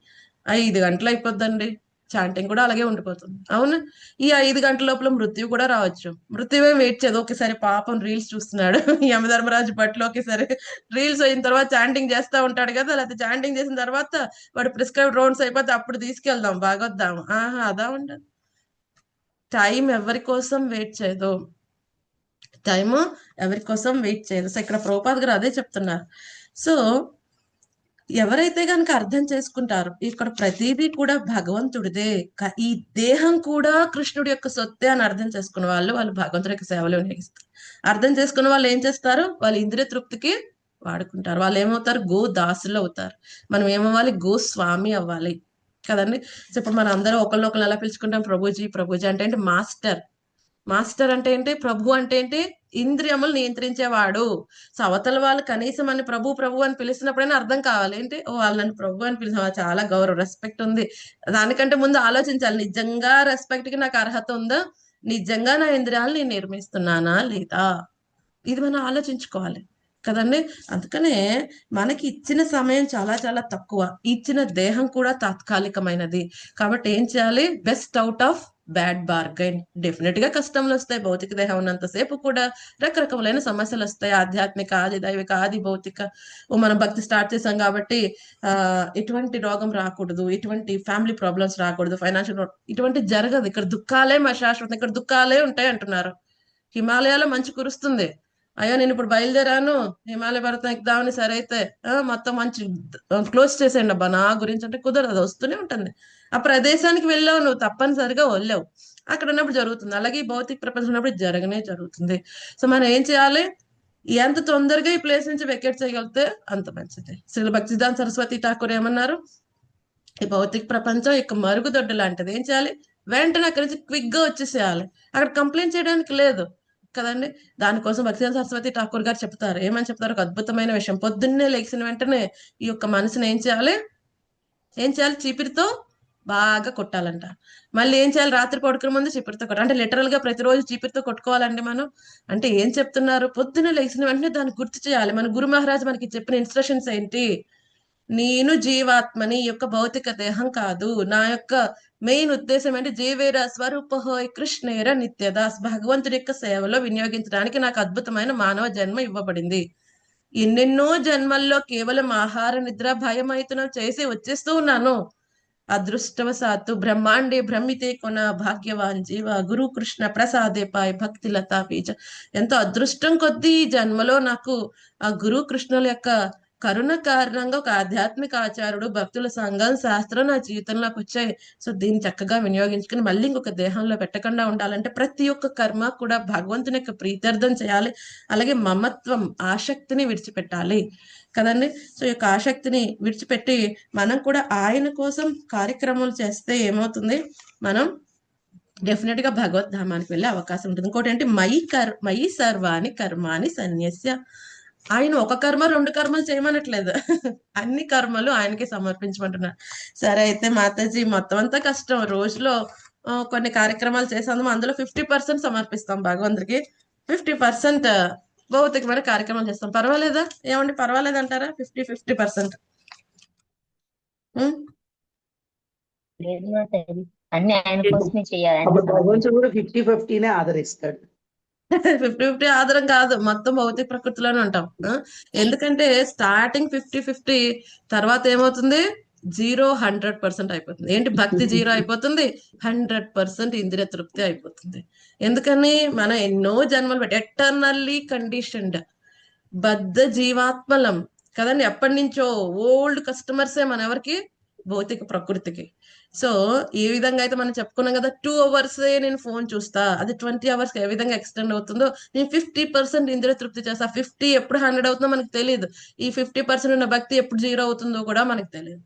S1: 5 గంటలు అయిపోద్దండి. చాంటింగ్ కూడా అలాగే ఉండిపోతుంది. అవును, ఈ 5 గంటల లోపల మృత్యు కూడా రావచ్చు. మృత్యువే వెయిట్ చేయదు. ఒకేసారి పాపం రీల్స్ చూస్తున్నాడు, యమధర్మరాజు బట్టలు ఒకేసారి రీల్స్ అయిన తర్వాత చాంటింగ్ చేస్తా ఉంటాడు కదా, లేకపోతే చాంటింగ్ చేసిన తర్వాత వాడు ప్రిస్క్రైబ్ రౌండ్స్ అయిపోతే అప్పుడు తీసుకెళ్దాం, బాగొద్దాం. అదా ఉండదు. టైం ఎవరి కోసం వెయిట్ చేయదు, టైము ఎవరి కోసం వెయిట్ చేయదు. సో ఇక్కడ ప్రభుపాద్ గారు అదే చెప్తున్నారు. సో ఎవరైతే గనక అర్థం చేసుకుంటారు, ఇక్కడ ప్రతిదీ కూడా భగవంతుడిదే, ఈ దేహం కూడా కృష్ణుడి యొక్క సొత్తే అని అర్థం చేసుకున్న వాళ్ళు భగవంతుడి యొక్క సేవలు వినియోగిస్తారు. అర్థం చేసుకున్న వాళ్ళు ఏం చేస్తారు? వాళ్ళు ఇంద్రియ తృప్తికి వాడుకుంటారు. వాళ్ళు ఏమవుతారు? గో దాసులు అవుతారు. మనం ఏమవ్వాలి? గో స్వామి అవ్వాలి కదండి. సో ఇప్పుడు మనం అందరం ఒకళ్ళొకళ్ళు ఎలా పిలుచుకుంటాం? ప్రభుజీ. ప్రభుజీ అంటే ఏంటి? మాస్టర్. మాస్టర్ అంటే ఏంటి? ప్రభు అంటే ఏంటి? ఇంద్రియములు నియంత్రించేవాడు. సో అవతల వాళ్ళు కనీసం అని ప్రభు ప్రభు అని పిలిచినప్పుడైనా అర్థం కావాలి. ఏంటి? వాళ్ళు నన్ను ప్రభు అని పిలిచిన చాలా గౌరవం, రెస్పెక్ట్ ఉంది. దానికంటే ముందు ఆలోచించాలి, నిజంగా రెస్పెక్ట్ కి నాకు అర్హత ఉందా, నిజంగా నా ఇంద్రియాలు నేను నిర్మిస్తున్నానా లేదా, ఇది మనం ఆలోచించుకోవాలి కదండి. అందుకనే మనకి ఇచ్చిన సమయం చాలా చాలా తక్కువ, ఇచ్చిన దేహం కూడా తాత్కాలికమైనది. కాబట్టి ఏం చేయాలి? Best out of bad bargain. Definite గా కష్టంలు వస్తాయి. భౌతిక దేహం ఉన్నంతసేపు కూడా రకరకములైన సమస్యలు వస్తాయి. ఆధ్యాత్మిక, ఆది దైవిక, ఆది భౌతిక. మనం భక్తి స్టార్ట్ చేసాం కాబట్టి ఎటువంటి రోగం రాకూడదు, ఇటువంటి ఫ్యామిలీ ప్రాబ్లమ్స్ రాకూడదు, ఫైనాన్షియల్ ఇటువంటి జరగదు. ఇక్కడ దుఃఖాలే మా శాశ్వతం, ఇక్కడ దుఃఖాలే ఉంటాయి అంటున్నారు. హిమాలయాలో మంచు కురుస్తుంది, అయ్యో నేను ఇప్పుడు బయలుదేరాను హిమాలయ పర్వతం ఎక్కుదామని, సరే అయితే మొత్తం మంచి క్లోజ్ చేసేయండి అబ్బా నా గురించి అంటే కుదరదు, అది వస్తూనే ఉంటుంది. ఆ ప్రదేశానికి వెళ్ళావు నువ్వు, తప్పనిసరిగా వెళ్ళావు, అక్కడ ఉన్నప్పుడు జరుగుతుంది. అలాగే ఈ భౌతిక ప్రపంచం ఉన్నప్పుడు జరగనే జరుగుతుంది. సో మనం ఏం చేయాలి, ఎంత తొందరగా ఈ ప్లేస్ నుంచి వెకేట్ చేయగలిగితే అంత మంచిది. శ్రీ భక్తిసిద్ధాంత సరస్వతి ఠాకూర్ ఏమన్నారు, ఈ భౌతిక ప్రపంచం ఇక మరుగుదొడ్డ లాంటిది, ఏం చేయాలి, వెంటనే అక్కడి నుంచి క్విక్ గా వచ్చేసేయాలి, అక్కడ కంప్లైంట్ చేయడానికి లేదు కదండి. దానికోసం భక్తిసిద్ధాంత సరస్వతి ఠాకూర్ గారు చెప్తారు, ఏమని చెప్తారు, ఒక అద్భుతమైన విషయం. పొద్దున్నే లేచిన వెంటనే ఈ యొక్క మనసుని ఏం చేయాలి, చీపిరితో బాగా కొట్టాలంట. మళ్ళీ ఏం చేయాలి, రాత్రి పడుకునే ముందు చీపిరితో కొట్టాలి. అంటే లిటరల్ గా ప్రతిరోజు చీపిరితో కొట్టుకోవాలండి మనం. అంటే ఏం చెప్తున్నారు, పొద్దున్న లేచిన వెంటనే దాన్ని గుర్తు చేయాలి. మన గురు మహారాజ్ మనకి చెప్పిన ఇన్స్ట్రక్షన్స్ ఏంటి, నేను జీవాత్మని, ఈ యొక్క భౌతిక దేహం కాదు, నా యొక్క మెయిన్ ఉద్దేశం ఏంటి, జీవేర స్వరూపహోయ్ కృష్ణేర నిత్యదాస్, భగవంతుడి యొక్క సేవలో వినియోగించడానికి నాకు అద్భుతమైన మానవ జన్మ ఇవ్వబడింది. ఎన్నెన్నో జన్మల్లో కేవలం ఆహార నిద్ర భయమైతునం చేసి వచ్చేస్తూ ఉన్నాను. అదృష్టవశాత్తు బ్రహ్మాండే బ్రహ్మితే కొన భాగ్యవాన్ జీవ గురు కృష్ణ ప్రసాదే పాయ్ భక్తి లతా పీచ. ఎంతో అదృష్టం కొద్దీ ఈ జన్మలో నాకు ఆ గురు కృష్ణుల యొక్క కరుణ కారణంగా ఒక ఆధ్యాత్మిక ఆచారుడు, భక్తుల సంఘం, శాస్త్రం నా జీవితంలోకి వచ్చాయి. సో దీన్ని చక్కగా వినియోగించుకుని మళ్ళీ ఇంకొక దేహంలో పెట్టకుండా ఉండాలంటే ప్రతి ఒక్క కర్మ కూడా భగవంతుని యొక్క ప్రీత్యర్థం చేయాలి. అలాగే మమత్వం, ఆసక్తిని విడిచిపెట్టాలి కదండి. సో ఈ యొక్క ఆసక్తిని విడిచిపెట్టి మనం కూడా ఆయన కోసం కార్యక్రమాలు చేస్తే ఏమవుతుంది, మనం డెఫినెట్ గా భగవద్ధామానికి వెళ్ళే అవకాశం ఉంటుంది. ఇంకోటి ఏంటి, మయి సర్వాణి కర్మాని సన్యస్య. ఆయన ఒక కర్మ రెండు కర్మలు చేయమనట్లేదు, అన్ని కర్మలు ఆయనకి సమర్పించమంటున్నారు. సరే అయితే మాతాజీ మొత్తం అంతా కష్టం, రోజులో కొన్ని కార్యక్రమాలు చేసాము, అందులో 50% సమర్పిస్తాం భగవంతుడికి, 50% భౌతికమైన కార్యక్రమాలు చేస్తాం. పర్వాలేదా ఏమండి, పర్వాలేదంటారా? 50%
S3: అన్ని ఆయన కోసమే చేయాలి.
S2: భగవంతుడు కూడా 50-50 ఆదరిస్తాడు.
S1: 50-50 ఆధారం కాదు, మొత్తం భౌతిక ప్రకృతిలోనే ఉంటాం. ఎందుకంటే స్టార్టింగ్ 50-50, తర్వాత ఏమవుతుంది, 0-100% అయిపోతుంది. ఏంటి, భక్తి 0 అయిపోతుంది, 100% ఇంద్రియ తృప్తి అయిపోతుంది. ఎందుకని మనం ఎన్నో జన్మలు బట్టి ఎటర్నల్లీ కండిషన్డ్ బద్ధ జీవాత్మలం కదండి. ఎప్పటి నుంచో ఓల్డ్ కస్టమర్సే మన ఎవరికి, భౌతిక ప్రకృతికి. సో ఏ విధంగా అయితే మనం చెప్పుకున్నాం కదా, 2 hours నేను ఫోన్ చూస్తా, అది 20 hours ఏ విధంగా ఎక్స్టెండ్ అవుతుందో, నేను 50% ఇంద్రియ తృప్తి చేస్తా. 50 ఎప్పుడు 100 అవుతుందో మనకు తెలియదు. ఈ 50% ఉన్న భక్తి ఎప్పుడు 0 అవుతుందో కూడా మనకు తెలియదు.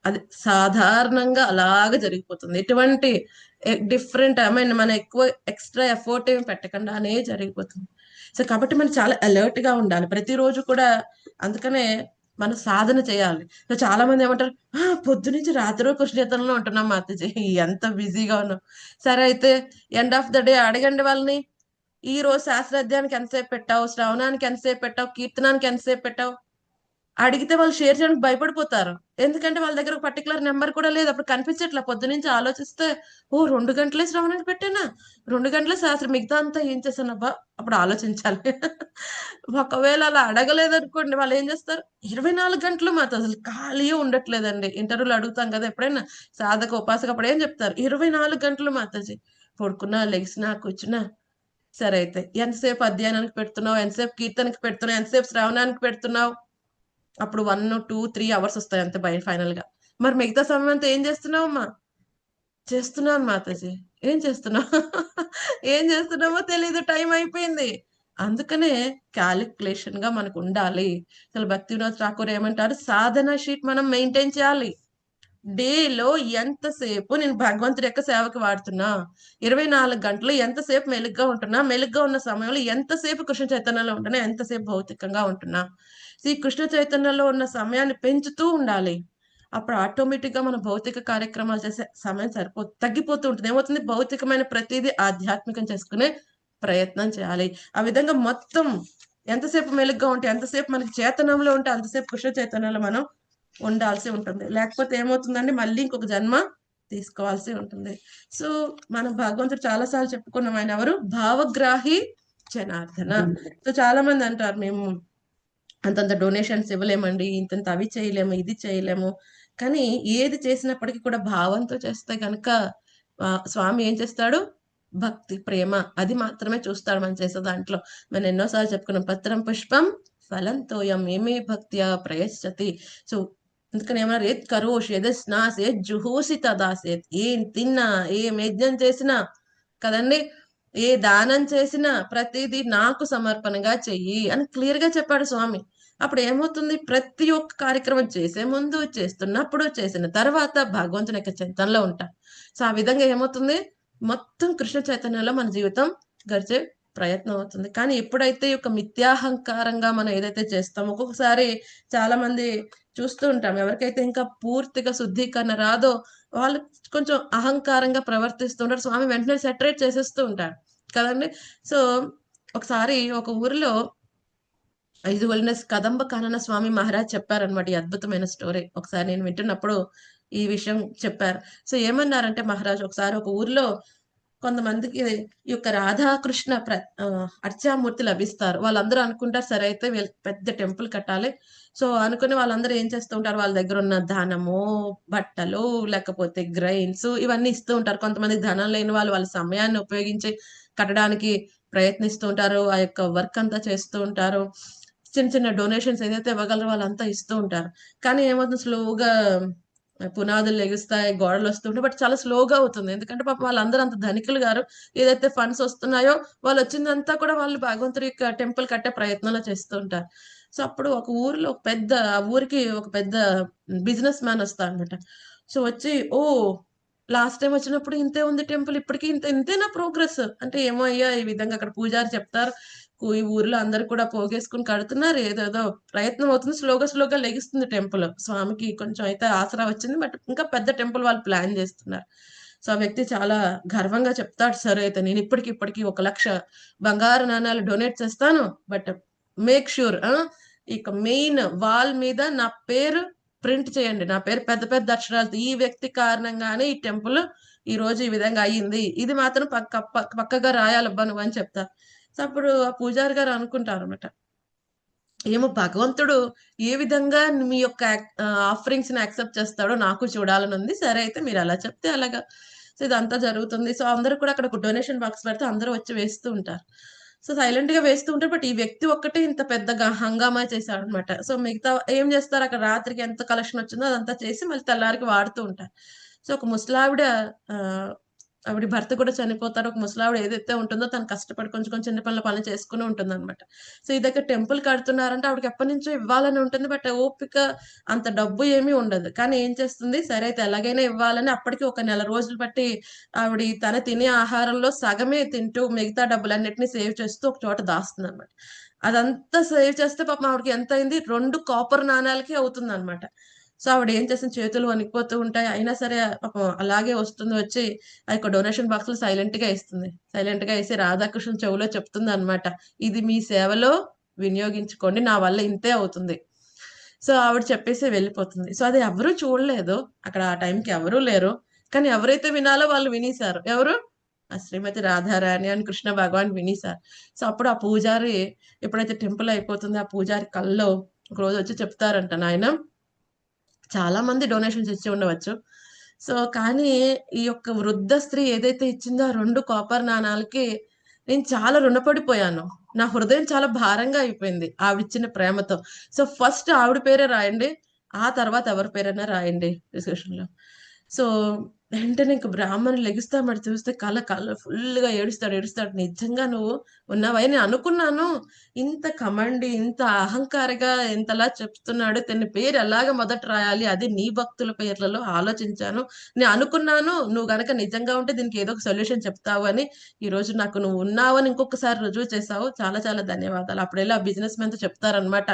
S1: అది సాధారణంగా అలాగ జరిగిపోతుంది. ఎటువంటి డిఫరెంట్ మన ఎక్కువ ఎక్స్ట్రా ఎఫర్ట్ ఏమి పెట్టకుండానే జరిగిపోతుంది. సో కాబట్టి మనం చాలా అలర్ట్ గా ఉండాలి ప్రతిరోజు కూడా. అందుకనే మనం సాధన చేయాలి. సో చాలా మంది ఏమంటారు, పొద్దు నుంచి రాత్రి కృష్ణ చైతన్యంలో ఉంటున్నాం మాతాజీ, ఎంత బిజీగా ఉన్నాం. సరే అయితే ఎండ్ ఆఫ్ ద డే అడగండి వాళ్ళని, ఈ రోజు శాస్త్రాధ్యాయానికి ఎంతసేపు పెట్టావు, శ్రవణానికి ఎంతసేపు పెట్టావు, కీర్తనానికి ఎంతసేపు పెట్టావు అడిగితే వాళ్ళు షేర్ చేయడానికి భయపడిపోతారు. ఎందుకంటే వాళ్ళ దగ్గర ఒక పర్టికులర్ నెంబర్ కూడా లేదు. అప్పుడు కనిపించట్లా. పొద్దు నుంచి ఆలోచిస్తే 2 గంటలే శ్రవణానికి పెట్టానా, 2 గంటలే శాస్త్రం, మిగతా అంతా ఏం చేశానబ్బా, అప్పుడు ఆలోచించాలి. ఒకవేళ అలా అడగలేదనుకోండి, వాళ్ళు ఏం చేస్తారు, 24 గంటలు మాత్రం అసలు ఖాళీ ఉండట్లేదండి. ఇంటర్వ్యూలు అడుగుతాం కదా ఎప్పుడైనా, సాధక ఉపాసక, అప్పుడు ఏం చెప్తారు, 24 గంటలు మాతాజీ, పడుకున్నా లెగిసినా కూర్చున్నా. సరే అయితే ఎంతసేపు అధ్యయనానికి పెడుతున్నావు, ఎంతసేపు కీర్తనకి పెడుతున్నావు, ఎంతసేపు శ్రవణానికి పెడుతున్నావు, అప్పుడు 1, 2, 3 hours వస్తాయి అంతే ఫైనల్ గా. మరి మిగతా సమయం అంతా ఏం చేస్తున్నావు అమ్మా, చేస్తున్నాను మాతాజీ, ఏం చేస్తున్నావు, ఏం చేస్తున్నామో తెలీదు, టైం అయిపోయింది. అందుకనే క్యాలిక్యులేషన్ గా మనకు ఉండాలి. అసలు భక్తి వినోద్ ఠాకూర్ ఏమంటారు, సాధన షీట్ మనం మెయింటైన్ చేయాలి. డేలో ఎంతసేపు నేను భగవంతుడి యొక్క సేవకి వాడుతున్నా, 24 గంటలు ఎంతసేపు మెలుగ్గా ఉంటున్నా, మెలుగ్గా ఉన్న సమయంలో ఎంతసేపు కృష్ణ చైతన్యంలో ఉంటున్నా, ఎంతసేపు భౌతికంగా ఉంటున్నా. ఈ కృష్ణ చైతన్యంలో ఉన్న సమయాన్ని పెంచుతూ ఉండాలి. అప్పుడు ఆటోమేటిక్ గా మన భౌతిక కార్యక్రమాలు చేసే సమయం తగ్గిపోతూ ఉంటుంది. ఏమవుతుంది, భౌతికమైన ప్రతిదీ ఆధ్యాత్మికం చేసుకునే ప్రయత్నం చేయాలి. ఆ విధంగా మొత్తం ఎంతసేపు మెలుగ్గా ఉంటే, ఎంతసేపు మనకి చేతనంలో ఉంటే అంతసేపు కృష్ణ చైతన్యంలో మనం ఉండాల్సి ఉంటుంది. లేకపోతే ఏమవుతుందండి, మళ్ళీ ఇంకొక జన్మ తీసుకోవాల్సి ఉంటుంది. సో మనం భగవంతుడు చాలా సార్లు చెప్పుకున్నాం, ఆయన ఎవరు, భావగ్రాహి జనార్దన. సో చాలా మంది అంటారు, మేము అంతంత డొనేషన్స్ ఇవ్వలేమండి, ఇంతంత అవి చేయలేము, ఇది చేయలేము. కానీ ఏది చేసినప్పటికీ కూడా భావంతో చేస్తే కనుక స్వామి ఏం చేస్తాడు, భక్తి ప్రేమ అది మాత్రమే చూస్తాడు మనం చేసే దాంట్లో. మనం ఎన్నోసార్లు చెప్పుకున్నాం, పత్రం పుష్పం ఫలం తోయం ఏమే భక్త్యా ప్రయశ్చతి. సో అందుకని ఏమన్నారు, ఏద్ కరోష్ ఏద్ స్నాస్ ఏద్ జుహోసి తదాసేత్. ఏం తిన్నా, ఏం యజ్ఞం చేసినా కదండి, ఏ దానం చేసినా ప్రతిదీ నాకు సమర్పణగా చెయ్యి అని క్లియర్ గా చెప్పాడు స్వామి. అప్పుడు ఏమవుతుంది, ప్రతి ఒక్క కార్యక్రమం చేసే ముందు, చేస్తున్నప్పుడు, చేసిన తర్వాత భగవంతుని యొక్క చింతనలో ఉంటాం. సో ఆ విధంగా ఏమవుతుంది, మొత్తం కృష్ణ చైతన్యంలో మన జీవితం గడిచే ప్రయత్నం అవుతుంది. కానీ ఎప్పుడైతే ఈ యొక్క మిథ్యాహంకారంగా మనం ఏదైతే చేస్తామో, ఒక్కొక్కసారి చాలా మంది చూస్తూ ఉంటాం, ఎవరికైతే ఇంకా పూర్తిగా శుద్ధీకరణ రాదో వాళ్ళు కొంచెం అహంకారంగా ప్రవర్తిస్తూ ఉంటారు. స్వామి వెంటనే సెటరేట్ చేసేస్తూ ఉంటారు కదండి. సో ఒకసారి ఒక ఊరిలో 5 వలినస్ కదంబ కానన స్వామి మహారాజ్ చెప్పారనమాట ఈ అద్భుతమైన స్టోరీ. ఒకసారి నేను వింటున్నప్పుడు ఈ విషయం చెప్పారు. సో ఏమన్నారంటే మహారాజ్, ఒకసారి ఒక ఊర్లో కొంతమందికి ఈ యొక్క రాధాకృష్ణ అర్చామూర్తి లభిస్తారు. వాళ్ళందరూ అనుకుంటారు, సరే అయితే వీళ్ళకి పెద్ద టెంపుల్ కట్టాలి. సో అనుకుని వాళ్ళందరూ ఏం చేస్తూ ఉంటారు, వాళ్ళ దగ్గర ఉన్న ధనము, బట్టలు, లేకపోతే గ్రైన్స్ ఇవన్నీ ఇస్తూ ఉంటారు. కొంతమంది ధనం లేని వాళ్ళు వాళ్ళ సమయాన్ని ఉపయోగించి కట్టడానికి ప్రయత్నిస్తూ ఉంటారు. ఆ యొక్క వర్క్ అంతా చేస్తూ ఉంటారు. చిన్న చిన్న డొనేషన్స్ ఏదైతే ఇవ్వగలరో వాళ్ళంతా ఇస్తూ ఉంటారు. కానీ ఏమవుతుంది, స్లోగా పునాదులు లెగుస్తాయి, గోడలు వస్తుంటాయి, బట్ చాలా స్లోగా అవుతుంది. ఎందుకంటే పాపం వాళ్ళందరూ అంత ధనికులు గారు, ఏదైతే ఫండ్స్ వస్తున్నాయో వాళ్ళు వచ్చిందంతా కూడా వాళ్ళు భగవంతుడి యొక్క టెంపుల్ కట్టే ప్రయత్నంలో చేస్తూ ఉంటారు. సో అప్పుడు ఒక ఊరిలో ఆ ఊరికి ఒక పెద్ద బిజినెస్ మ్యాన్ వస్తారు అనమాట. సో వచ్చి, ఓ లాస్ట్ టైం వచ్చినప్పుడు ఇంతే ఉంది టెంపుల్, ఇప్పటికి ఇంతేనా ప్రోగ్రెస్ అంటే, ఏమో అయ్యా ఈ విధంగా అక్కడ పూజారి చెప్తారు, ఈ ఊర్లో అందరు కూడా పోగేసుకుని కడుతున్నారు, ఏదేదో ప్రయత్నం అవుతుంది, స్లోగా లెగిస్తుంది టెంపుల్. స్వామికి కొంచెం అయితే ఆసరా వచ్చింది, బట్ ఇంకా పెద్ద టెంపుల్ వాళ్ళు ప్లాన్ చేస్తున్నారు. సో ఆ వ్యక్తి చాలా గర్వంగా చెప్తాడు, సరే అయితే నేను ఇప్పటికి 1,00,000 బంగారు నాణాలు డొనేట్ చేస్తాను, బట్ మేక్ ష్యూర్ ఇక మెయిన్ వాల్ మీద నా పేరు ప్రింట్ చేయండి, నా పేరు పెద్ద పెద్ద అక్షరాలతో, ఈ వ్యక్తి కారణంగానే ఈ టెంపుల్ ఈ రోజు ఈ విధంగా అయ్యింది, ఇది మాత్రం పక్కగా రాయాలబ్బా నువ్వు అని చెప్తారు. సో అప్పుడు ఆ పూజారి గారు అనుకుంటారు అనమాట, ఏమో భగవంతుడు ఏ విధంగా మీ యొక్క ఆఫరింగ్స్ ని యాక్సెప్ట్ చేస్తాడో నాకు చూడాలని ఉంది, సరే అయితే మీరు అలా చెప్తే అలాగా. సో ఇదంతా జరుగుతుంది. సో అందరూ కూడా అక్కడ ఒక డొనేషన్ బాక్స్ పెడితే అందరూ వచ్చి వేస్తూ ఉంటారు. సో సైలెంట్ గా వేస్తూ ఉంటారు, బట్ ఈ వ్యక్తి ఒక్కటే ఇంత పెద్దగా హంగామా చేశాడు అనమాట. సో మిగతా ఏం చేస్తారు, అక్కడ రాత్రికి ఎంత కలెక్షన్ వచ్చిందో అదంతా చేసి మళ్ళీ తెల్లారికి వాడుతూ ఉంటారు. సో ఒక ముసలావిడ ఆవిడ భర్త కూడా చనిపోతారు. ఒక ముసలావిడ ఏదైతే ఉంటుందో తను కష్టపడి కొంచెం చిన్న పనులు చేసుకుని ఉంటుంది అనమాట. సో ఈ దగ్గర టెంపుల్ కడుతున్నారంటే ఆవిడకి ఎప్పటి నుంచో ఇవ్వాలని ఉంటుంది, బట్ ఓపిక అంత డబ్బు ఏమీ ఉండదు. కానీ ఏం చేస్తుంది, సరే అయితే ఎలాగైనా ఇవ్వాలని అప్పటికి ఒక 1 నెల రోజులు బట్టి ఆవిడ తన తినే ఆహారంలో సగమే తింటూ మిగతా డబ్బులన్నిటిని సేవ్ చేస్తూ ఒక చోట దాస్తుంది అనమాట. అదంతా సేవ్ చేస్తే పాపం ఆవిడకి ఎంత అయింది, 2 కాపర్ నాణాలకి అవుతుంది అనమాట. సో ఆవిడ ఏం చేసిన, చేతులు వణికిపోతూ ఉంటాయి, అయినా సరే పాపం అలాగే వస్తుంది, వచ్చి ఆ యొక్క డొనేషన్ బాక్స్ లో సైలెంట్ గా ఇస్తుంది. సైలెంట్ గా వేసి రాధాకృష్ణ చెవులో చెప్తుంది అనమాట, ఇది మీ సేవలో వినియోగించుకోండి, నా వల్ల ఇంతే అవుతుంది. సో ఆవిడ చెప్పేసి వెళ్ళిపోతుంది. సో అది ఎవరూ చూడలేదు, అక్కడ ఆ టైంకి ఎవరూ లేరు. కానీ ఎవరైతే వినాలో వాళ్ళు వినేశారు. ఎవరు, ఆ శ్రీమతి రాధారాణి అని కృష్ణ భగవాన్ వినేశారు. సో అప్పుడు ఆ పూజారి ఎప్పుడైతే టెంపుల్ అయిపోతుందో, ఆ పూజారి కల్లో ఒక రోజు వచ్చి చెప్తారంట, నాయన చాలా మంది డొనేషన్స్ ఇచ్చి ఉండవచ్చు, సో కానీ ఈ యొక్క వృద్ధ స్త్రీ ఏదైతే ఇచ్చిందో ఆ 2 కాపర్ నాణాలకి నేను చాలా రుణపడిపోయాను, నా హృదయం చాలా భారంగా అయిపోయింది ఆవిడిచ్చిన ప్రేమతో. సో ఫస్ట్ ఆవిడ పేరే రాయండి, ఆ తర్వాత ఎవరి పేరైనా రాయండి డిస్క్రిప్షన్లో. సో వెంటనే ఇంక బ్రాహ్మణులు లెగిస్తా మరి చూస్తే కళ్ళ ఫుల్ గా ఏడుస్తాడు, నిజంగా నువ్వు ఉన్నావా, నేను అనుకున్నాను ఇంత కమండి, ఇంత అహంకారిగా ఇంతలా చెప్తున్నాడు, తన పేరు ఎలాగ మొదట రాయాలి, అది నీ భక్తుల పేర్లలో ఆలోచించాను, నేను అనుకున్నాను నువ్వు గనక నిజంగా ఉంటే దీనికి ఏదో ఒక సొల్యూషన్ చెప్తావు అని. ఈ రోజు నాకు నువ్వు ఉన్నావని ఇంకొకసారి రుజువు చేసావు, చాలా చాలా ధన్యవాదాలు. అప్పుడెళ్ళి ఆ బిజినెస్ మ్యాన్ తో చెప్తారనమాట,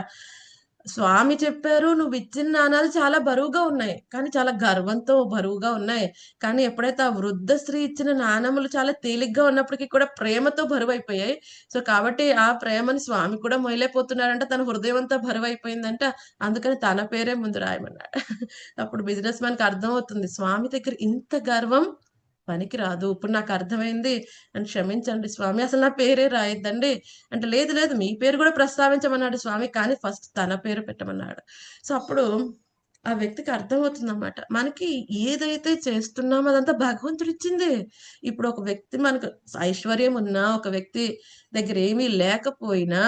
S1: స్వామి చెప్పారు నువ్వు ఇచ్చిన నాణాలు చాలా బరువుగా ఉన్నాయి, కానీ చాలా గర్వంతో బరువుగా ఉన్నాయి, కానీ ఎప్పుడైతే ఆ వృద్ధ స్త్రీ ఇచ్చిన నాణములు చాలా తేలిగ్గా ఉన్నప్పటికీ కూడా ప్రేమతో బరువు అయిపోయాయి. సో కాబట్టి ఆ ప్రేమని స్వామి కూడా మొయలేకపోతున్నారంట, తన హృదయం అంతా బరువు అయిపోయిందంట, అందుకని తన పేరే ముందు రాయమన్నాడు. అప్పుడు బిజినెస్ మ్యాన్ కి అర్థం అవుతుంది, స్వామి దగ్గర ఇంత గర్వం పనికి రాదు, ఇప్పుడు నాకు అర్థమైంది అని, క్షమించండి స్వామి, అసలు నా పేరే రాయొద్దండి అంటే, లేదు మీ పేరు కూడా ప్రస్తావించమన్నాడు స్వామి, కానీ ఫస్ట్ తన పేరు పెట్టమన్నాడు. సో అప్పుడు ఆ వ్యక్తికి అర్థమవుతుంది అన్నమాట. మనకి ఏదైతే చేస్తున్నామో అదంతా భగవంతుడు ఇచ్చిందే. ఇప్పుడు ఒక వ్యక్తి మనకు ఐశ్వర్యం ఉన్నా, ఒక వ్యక్తి దగ్గర ఏమీ లేకపోయినా,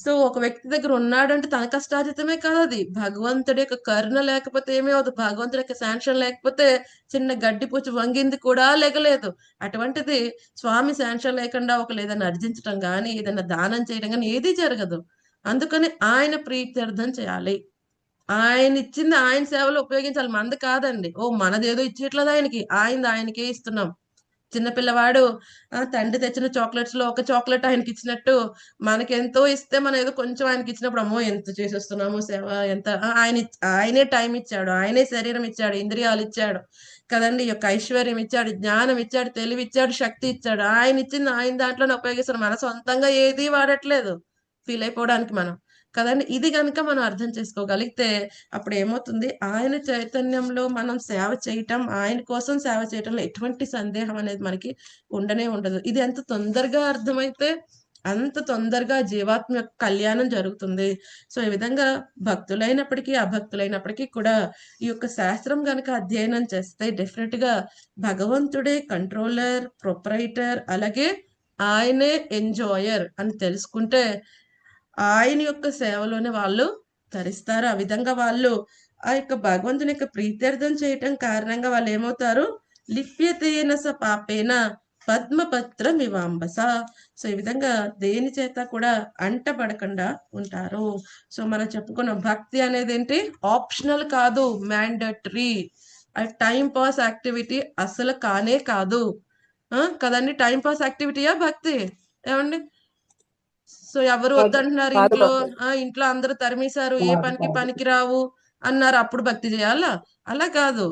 S1: సో ఒక వ్యక్తి దగ్గర ఉన్నాడంటే తన కష్టార్జితమే కాదు అది. భగవంతుడి యొక్క కరుణ లేకపోతే ఏమీ అవ్వదు. భగవంతుడి యొక్క శాంక్షన్ లేకపోతే చిన్న గడ్డి పుచ్చు వంగింది కూడా లెగలేదు. అటువంటిది స్వామి శాంక్షన్ లేకుండా ఒకళ్ళు ఏదైనా అర్జించటం గాని, ఏదైనా దానం చేయడం గాని ఏదీ జరగదు. అందుకని ఆయన ప్రీత్యర్థం చేయాలి. ఆయన ఇచ్చింది ఆయన సేవలో ఉపయోగించాలి. మనది కాదండి. ఓ మనదేదో ఇచ్చేయట్లేదు ఆయనకి. ఆయనది ఆయనకే ఇస్తున్నాం. చిన్న పిల్లవాడు తండ్రి తెచ్చిన చాక్లెట్స్ లో ఒక చాక్లెట్ ఆయనకి ఇచ్చినట్టు మనకెంతో ఇస్తే మనం ఏదో కొంచెం ఆయనకి ఇచ్చినప్పుడు అమ్మో ఎంత చేసేస్తున్నామో సేవ ఎంత ఆయనే టైం ఇచ్చాడు, ఆయనే శరీరం ఇచ్చాడు, ఇంద్రియాలు ఇచ్చాడు కదండి, ఈ యొక్క ఐశ్వర్యం ఇచ్చాడు, జ్ఞానం ఇచ్చాడు, తెలివి ఇచ్చాడు, శక్తి ఇచ్చాడు. ఆయన ఇచ్చింది ఆయన దాంట్లోనే ఉపయోగిస్తున్నాం. మన సొంతంగా ఏది వాడట్లేదు ఫీల్ అయిపోవడానికి మనం కదండి. ఇది కనుక మనం అర్థం చేసుకోగలిగితే అప్పుడు ఏమవుతుంది, ఆయన చైతన్యంలో మనం సేవ చేయటం, ఆయన కోసం సేవ చేయటంలో ఎటువంటి సందేహం అనేది మనకి ఉండనే ఉండదు. ఇది ఎంత తొందరగా అర్థమైతే అంత తొందరగా జీవాత్మ యొక్క కళ్యాణం జరుగుతుంది. సో ఈ విధంగా భక్తులైనప్పటికీ అభక్తులైనప్పటికీ కూడా ఈ యొక్క శాస్త్రం గనక అధ్యయనం చేస్తే డెఫినెట్ గా భగవంతుడే కంట్రోలర్, ప్రొపరైటర్, అలాగే ఆయనే ఎంజాయర్ అని తెలుసుకుంటే ఆయన యొక్క సేవలోనే వాళ్ళు తరిస్తారు. ఆ విధంగా వాళ్ళు ఆ యొక్క భగవంతుని యొక్క ప్రీత్యర్థం చేయటం కారణంగా వాళ్ళు ఏమవుతారు, లిప్యతేన స పాపేన పద్మపత్ర మివాంబస. సో ఈ విధంగా దేని చేత కూడా అంటబడకుండా ఉంటారు. సో మనం చెప్పుకున్న భక్తి అనేది ఏంటి, ఆప్షనల్ కాదు, మ్యాండటరీ. టైం పాస్ యాక్టివిటీ అసలు కానే కాదు కదండి. టైం పాస్ యాక్టివిటీయా భక్తి? ఏమండి? సో ఎవరు వద్దంటున్నారు ఇంట్లో? ఇంట్లో అందరూ తరిమేశారు, ఏ పనికి పనికి రావు అన్నారు, అప్పుడు భక్తి చేయాలా? అలా కాదు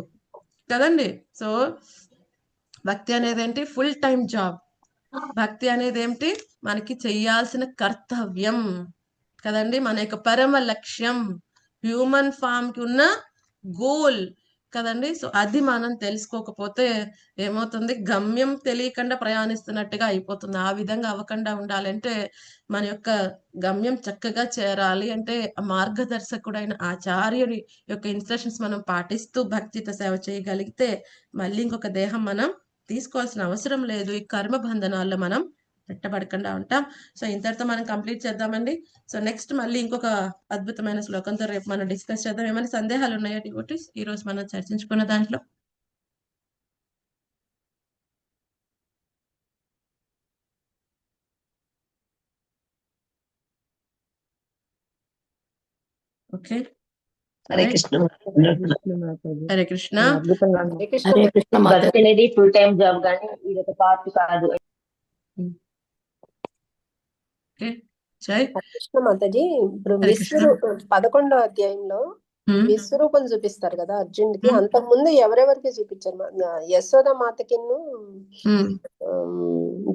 S1: కదండి. సో భక్తి అనేది ఏంటి, ఫుల్ టైం జాబ్. భక్తి అనేది ఏంటి, మనకి చెయ్యాల్సిన కర్తవ్యం కదండి, మన యొక్క పరమ లక్ష్యం, హ్యూమన్ ఫామ్ కి ఉన్న గోల్ కదండి. సో అది మనం తెలుసుకోకపోతే ఏమవుతుంది, గమ్యం తెలియకుండా ప్రయాణిస్తున్నట్టుగా అయిపోతుంది. ఆ విధంగా అవ్వకుండా ఉండాలంటే మన యొక్క గమ్యం చక్కగా చేరాలి అంటే మార్గదర్శకుడైన ఆచార్యుడి యొక్క ఇన్స్ట్రక్షన్స్ మనం పాటిస్తూ భక్తితో సేవ చేయగలిగితే మళ్ళీ ఇంకొక దేహం మనం తీసుకోవాల్సిన అవసరం లేదు. ఈ కర్మ బంధనాల్లో మనం పెట్టబడకుండా ఉంటాం. సో ఇంతటితో మనం కంప్లీట్ చేద్దామండి. సో నెక్స్ట్ మళ్ళీ ఇంకొక అద్భుతమైన శ్లోకంతో రేపు మనం డిస్కస్ చేద్దాం. ఏమైనా సందేహాలు ఉన్నాయా డివోటీస్ ఈ రోజు మనం చర్చించుకున్న దాంట్లో? ఓకే,
S3: హరే కృష్ణ.
S1: హరే కృష్ణ.
S3: హరే కృష్ణ.
S9: భక్తి అనేది ఫుల్ టైం జాబ్ గానీ ఇది ఒక పార్ట్ కాదు.
S1: జై
S8: కృష్ణ మాతాజీ. ఇప్పుడు విశ్వరూపం 11వ అధ్యాయంలో విశ్వరూపం చూపిస్తారు కదా అర్జునుడికి. అంతకు ముందు ఎవరెవరికి చూపించారు? యశోద మాతకి,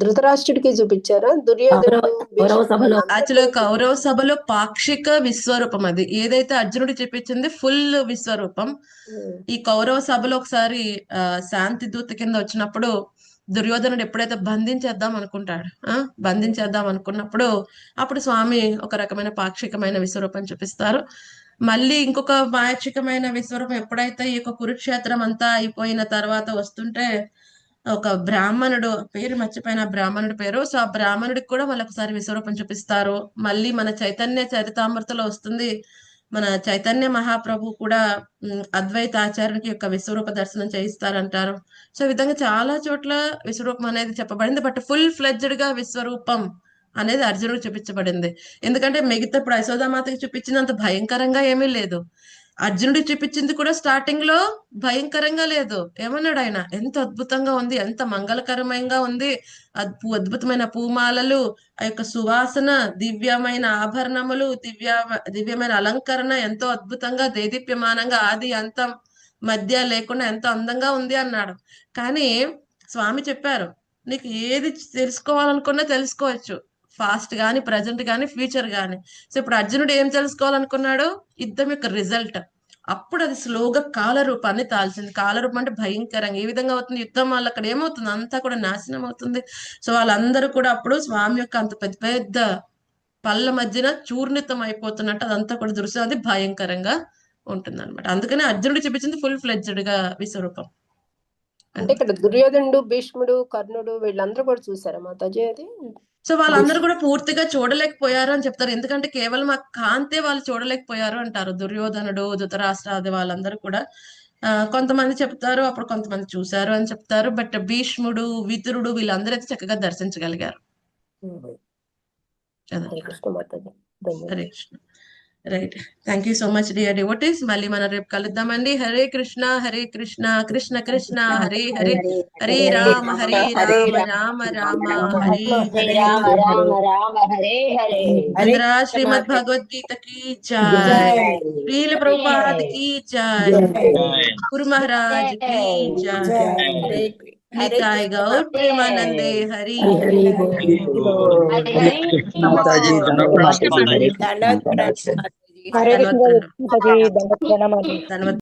S8: ధృతరాష్ట్రుడికి చూపించారా? దుర్యోధనుడు
S1: యాక్చువల్గా కౌరవ సభలో పాక్షిక విశ్వరూపం అది. ఏదైతే అర్జునుడు చూపించింది ఫుల్ విశ్వరూపం. ఈ కౌరవ సభలో ఒకసారి శాంతి దూత కింద వచ్చినప్పుడు దుర్యోధనుడు ఎప్పుడైతే బంధించేద్దాం అనుకున్నప్పుడు అప్పుడు స్వామి ఒక రకమైన పాక్షికమైన విశ్వరూపం చూపిస్తారు. మళ్ళీ ఇంకొక పాక్షికమైన విశ్వరూపం ఎప్పుడైతే ఈ యొక్క కురుక్షేత్రం అంతా అయిపోయిన తర్వాత వస్తుంటే ఒక బ్రాహ్మణుడు, పేరు మర్చిపోయిన బ్రాహ్మణుడి పేరు, సో ఆ బ్రాహ్మణుడికి కూడా మళ్ళీ ఒకసారి విశ్వరూపం చూపిస్తారు. మళ్ళీ మన చైతన్య చరితామృతలో వస్తుంది, మన చైతన్య మహాప్రభు కూడా అద్వైత ఆచార్యునికి యొక్క విశ్వరూప దర్శనం చేయిస్తారంటారు. సో ఈ విధంగా చాలా చోట్ల విశ్వరూపం అనేది చెప్పబడింది. బట్ ఫుల్ ఫ్లెడ్జ్డ్ గా విశ్వరూపం అనేది అర్జునుడికి చూపించబడింది. ఎందుకంటే మిగతా ఇప్పుడు యశోదామాతకి చూపించినంత భయంకరంగా ఏమీ లేదు. అర్జునుడికి చూపించింది కూడా స్టార్టింగ్ లో భయంకరంగా లేదు. ఏమన్నాడు ఆయన, ఎంత అద్భుతంగా ఉంది, ఎంత మంగళకరమంగా ఉంది, అద్భుతమైన పూమాలలు, ఆ యొక్క సువాసన, దివ్యమైన ఆభరణములు, దివ్యమైన అలంకరణ ఎంతో అద్భుతంగా దేదీప్యమానంగా ఆది అంతం మధ్య లేకుండా ఎంతో అందంగా ఉంది అన్నాడు. కానీ స్వామి చెప్పారు, నీకు ఏది తెలుసుకోవాలనుకున్నా తెలుసుకోవచ్చు, ఫాస్ట్ గాని, ప్రజెంట్ గాని, ఫ్యూచర్ గాని. సో ఇప్పుడు అర్జునుడు ఏం తెలుసుకోవాలనుకున్నాడు, యుద్ధం యొక్క రిజల్ట్. అప్పుడు అది స్లోగా కాలరూపాన్ని తాల్చింది. కాలరూపం అంటే భయంకరంగా ఏ విధంగా అవుతుంది యుద్ధం వల్ల, అక్కడ ఏమవుతుంది, అంతా కూడా నాశనం అవుతుంది. సో వాళ్ళందరూ కూడా అప్పుడు స్వామి యొక్క అంత పెద్ద పెద్ద పళ్ళ మధ్యన చూర్ణితం అయిపోతున్నట్టు అదంతా కూడా దృశ్యం, అది భయంకరంగా ఉంటుంది అనమాట. అందుకనే అర్జునుడు చూపించింది ఫుల్ ఫ్లెడ్జ్డ్ గా విశ్వరూపం.
S8: అంటే ఇక్కడ దుర్యోధనుడు, భీష్ముడు, కర్ణుడు వీళ్ళందరూ కూడా చూసారా మాతాజీ అది?
S1: సో వాళ్ళందరూ కూడా పూర్తిగా చూడలేకపోయారు అని చెప్తారు. ఎందుకంటే కేవలం ఆ కాంతే వాళ్ళు చూడలేకపోయారు అంటారు. దుర్యోధనుడు, ధృతరాష్ట్రాది వాళ్ళందరూ కూడా కొంతమంది చెప్తారు, అప్పుడు కొంతమంది చూశారు అని చెప్తారు. బట్ భీష్ముడు, విదురుడు వీళ్ళందరూ అయితే చక్కగా దర్శించగలిగారు.
S8: హరే కృష్ణ మాతాజీ,
S1: Hare Krishna. Right, thank you so much dear devotees. మళ్ళీ మనం రేపు కలుద్దామండి. హరే కృష్ణ కృష్ణ కృష్ణ హరే హరే, హరే రామ రామ రామ హరే హరే. అందరా శ్రీమద్ భగవద్గీత की जय, श्रील प्रभुपाद की जय, गुरु महाराज की जय, निताय गौर प्रेमानंदे हरि हरि
S4: మాతాజీ దండవత్
S3: హరే కృష్ణ మాతాజీ, దండవత్ ప్రణామాలు.
S1: ధన్యవాదాలు.